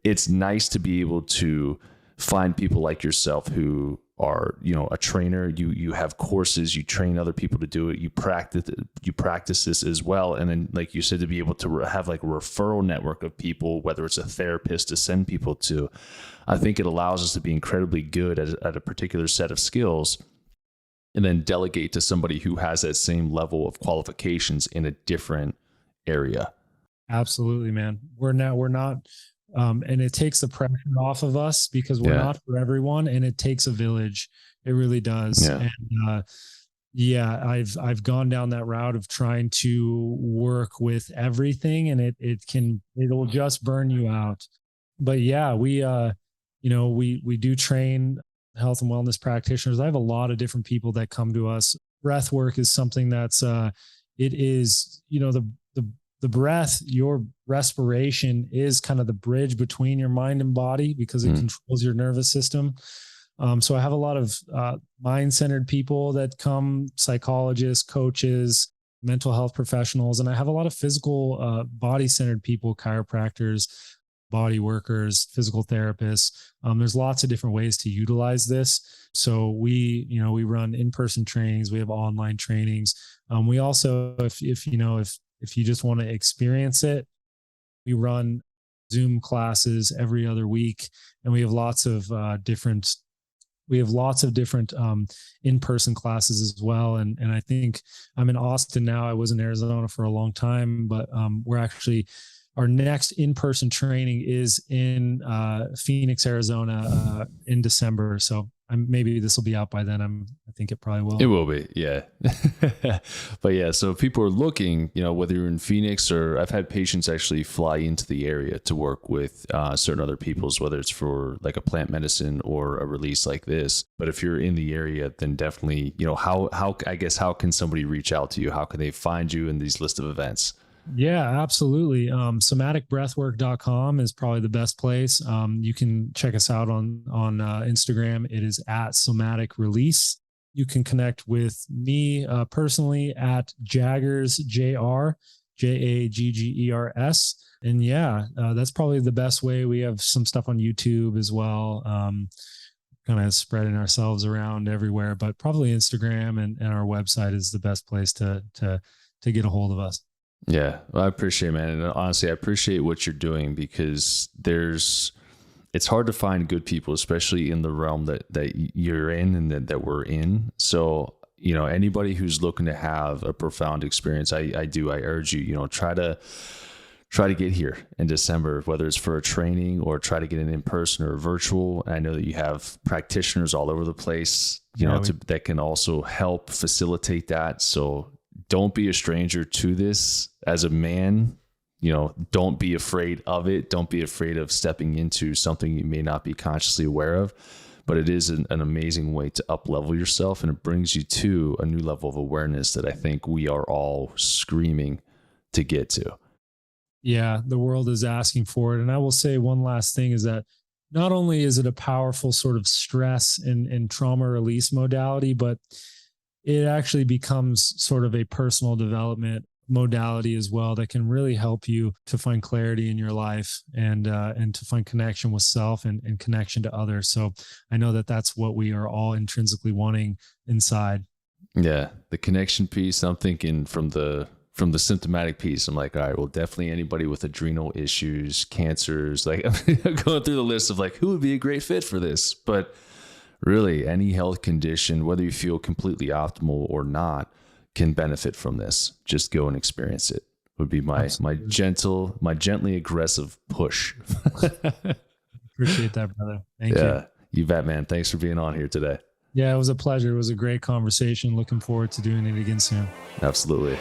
it's nice to be able to find people like yourself who are, a trainer, you have courses, you train other people to do it, you practice this as well. And then, like you said, to be able to have like a referral network of people, whether it's a therapist to send people to, I think it allows us to be incredibly good at a particular set of skills, and then delegate to somebody who has that same level of qualifications in a different area. Absolutely, man. We're not, and it takes the pressure off of us because we're not for everyone, and it takes a village. It really does. Yeah. And I've gone down that route of trying to work with everything, and it'll just burn you out. But yeah, we do train health and wellness practitioners. I have a lot of different people that come to us. Breath work is something that's, it is, the breath, your respiration is kind of the bridge between your mind and body because it controls your nervous system. So I have a lot of mind-centered people that come, psychologists, coaches, mental health professionals, and I have a lot of physical, body-centered people, chiropractors, body workers, physical therapists. There's lots of different ways to utilize this. So we run in-person trainings. We have online trainings. We also, if you just want to experience it, we run Zoom classes every other week, and we have lots of different in-person classes as well. And I think I'm in Austin now. I was in Arizona for a long time, but our next in-person training is in Phoenix, Arizona, in December. So maybe this will be out by then. I think it probably will. It will be, yeah. But yeah, so if people are looking, whether you're in Phoenix, or I've had patients actually fly into the area to work with certain other people's, whether it's for like a plant medicine or a release like this. But if you're in the area, then definitely, how can somebody reach out to you? How can they find you in these list of events? Yeah, absolutely. Somaticbreathwork.com is probably the best place. You can check us out on Instagram. It is at Somatic Release. You can connect with me personally at Jaggers, Jaggers. And that's probably the best way. We have some stuff on YouTube as well. Kind of spreading ourselves around everywhere, but probably Instagram and our website is the best place to get a hold of us. Yeah, well, I appreciate it, man. And honestly, I appreciate what you're doing because it's hard to find good people, especially in the realm that you're in and that we're in. So, anybody who's looking to have a profound experience, I urge you, try to get here in December, whether it's for a training or try to get an in-person or virtual. And I know that you have practitioners all over the place, that can also help facilitate that. So don't be a stranger to this as a man. Don't be afraid of it. Don't be afraid of stepping into something you may not be consciously aware of, but it is an amazing way to up-level yourself, and it brings you to a new level of awareness that I think we are all screaming to get to. Yeah, the world is asking for it. And I will say one last thing is that not only is it a powerful sort of stress and trauma release modality, but it actually becomes sort of a personal development modality as well that can really help you to find clarity in your life and to find connection with self and connection to others. So I know that that's what we are all intrinsically wanting inside. Yeah, the connection piece. I'm thinking from the symptomatic piece, I'm like, all right, well, definitely anybody with adrenal issues, cancers, like I'm going through the list of like who would be a great fit for this, but really any health condition, whether you feel completely optimal or not, can benefit from this. Just go and experience it would be my gently aggressive push. Appreciate that, brother. Thank you. You bet, man. Thanks for being on here today. Yeah, it was a pleasure. It was a great conversation. Looking forward to doing it again soon. Absolutely.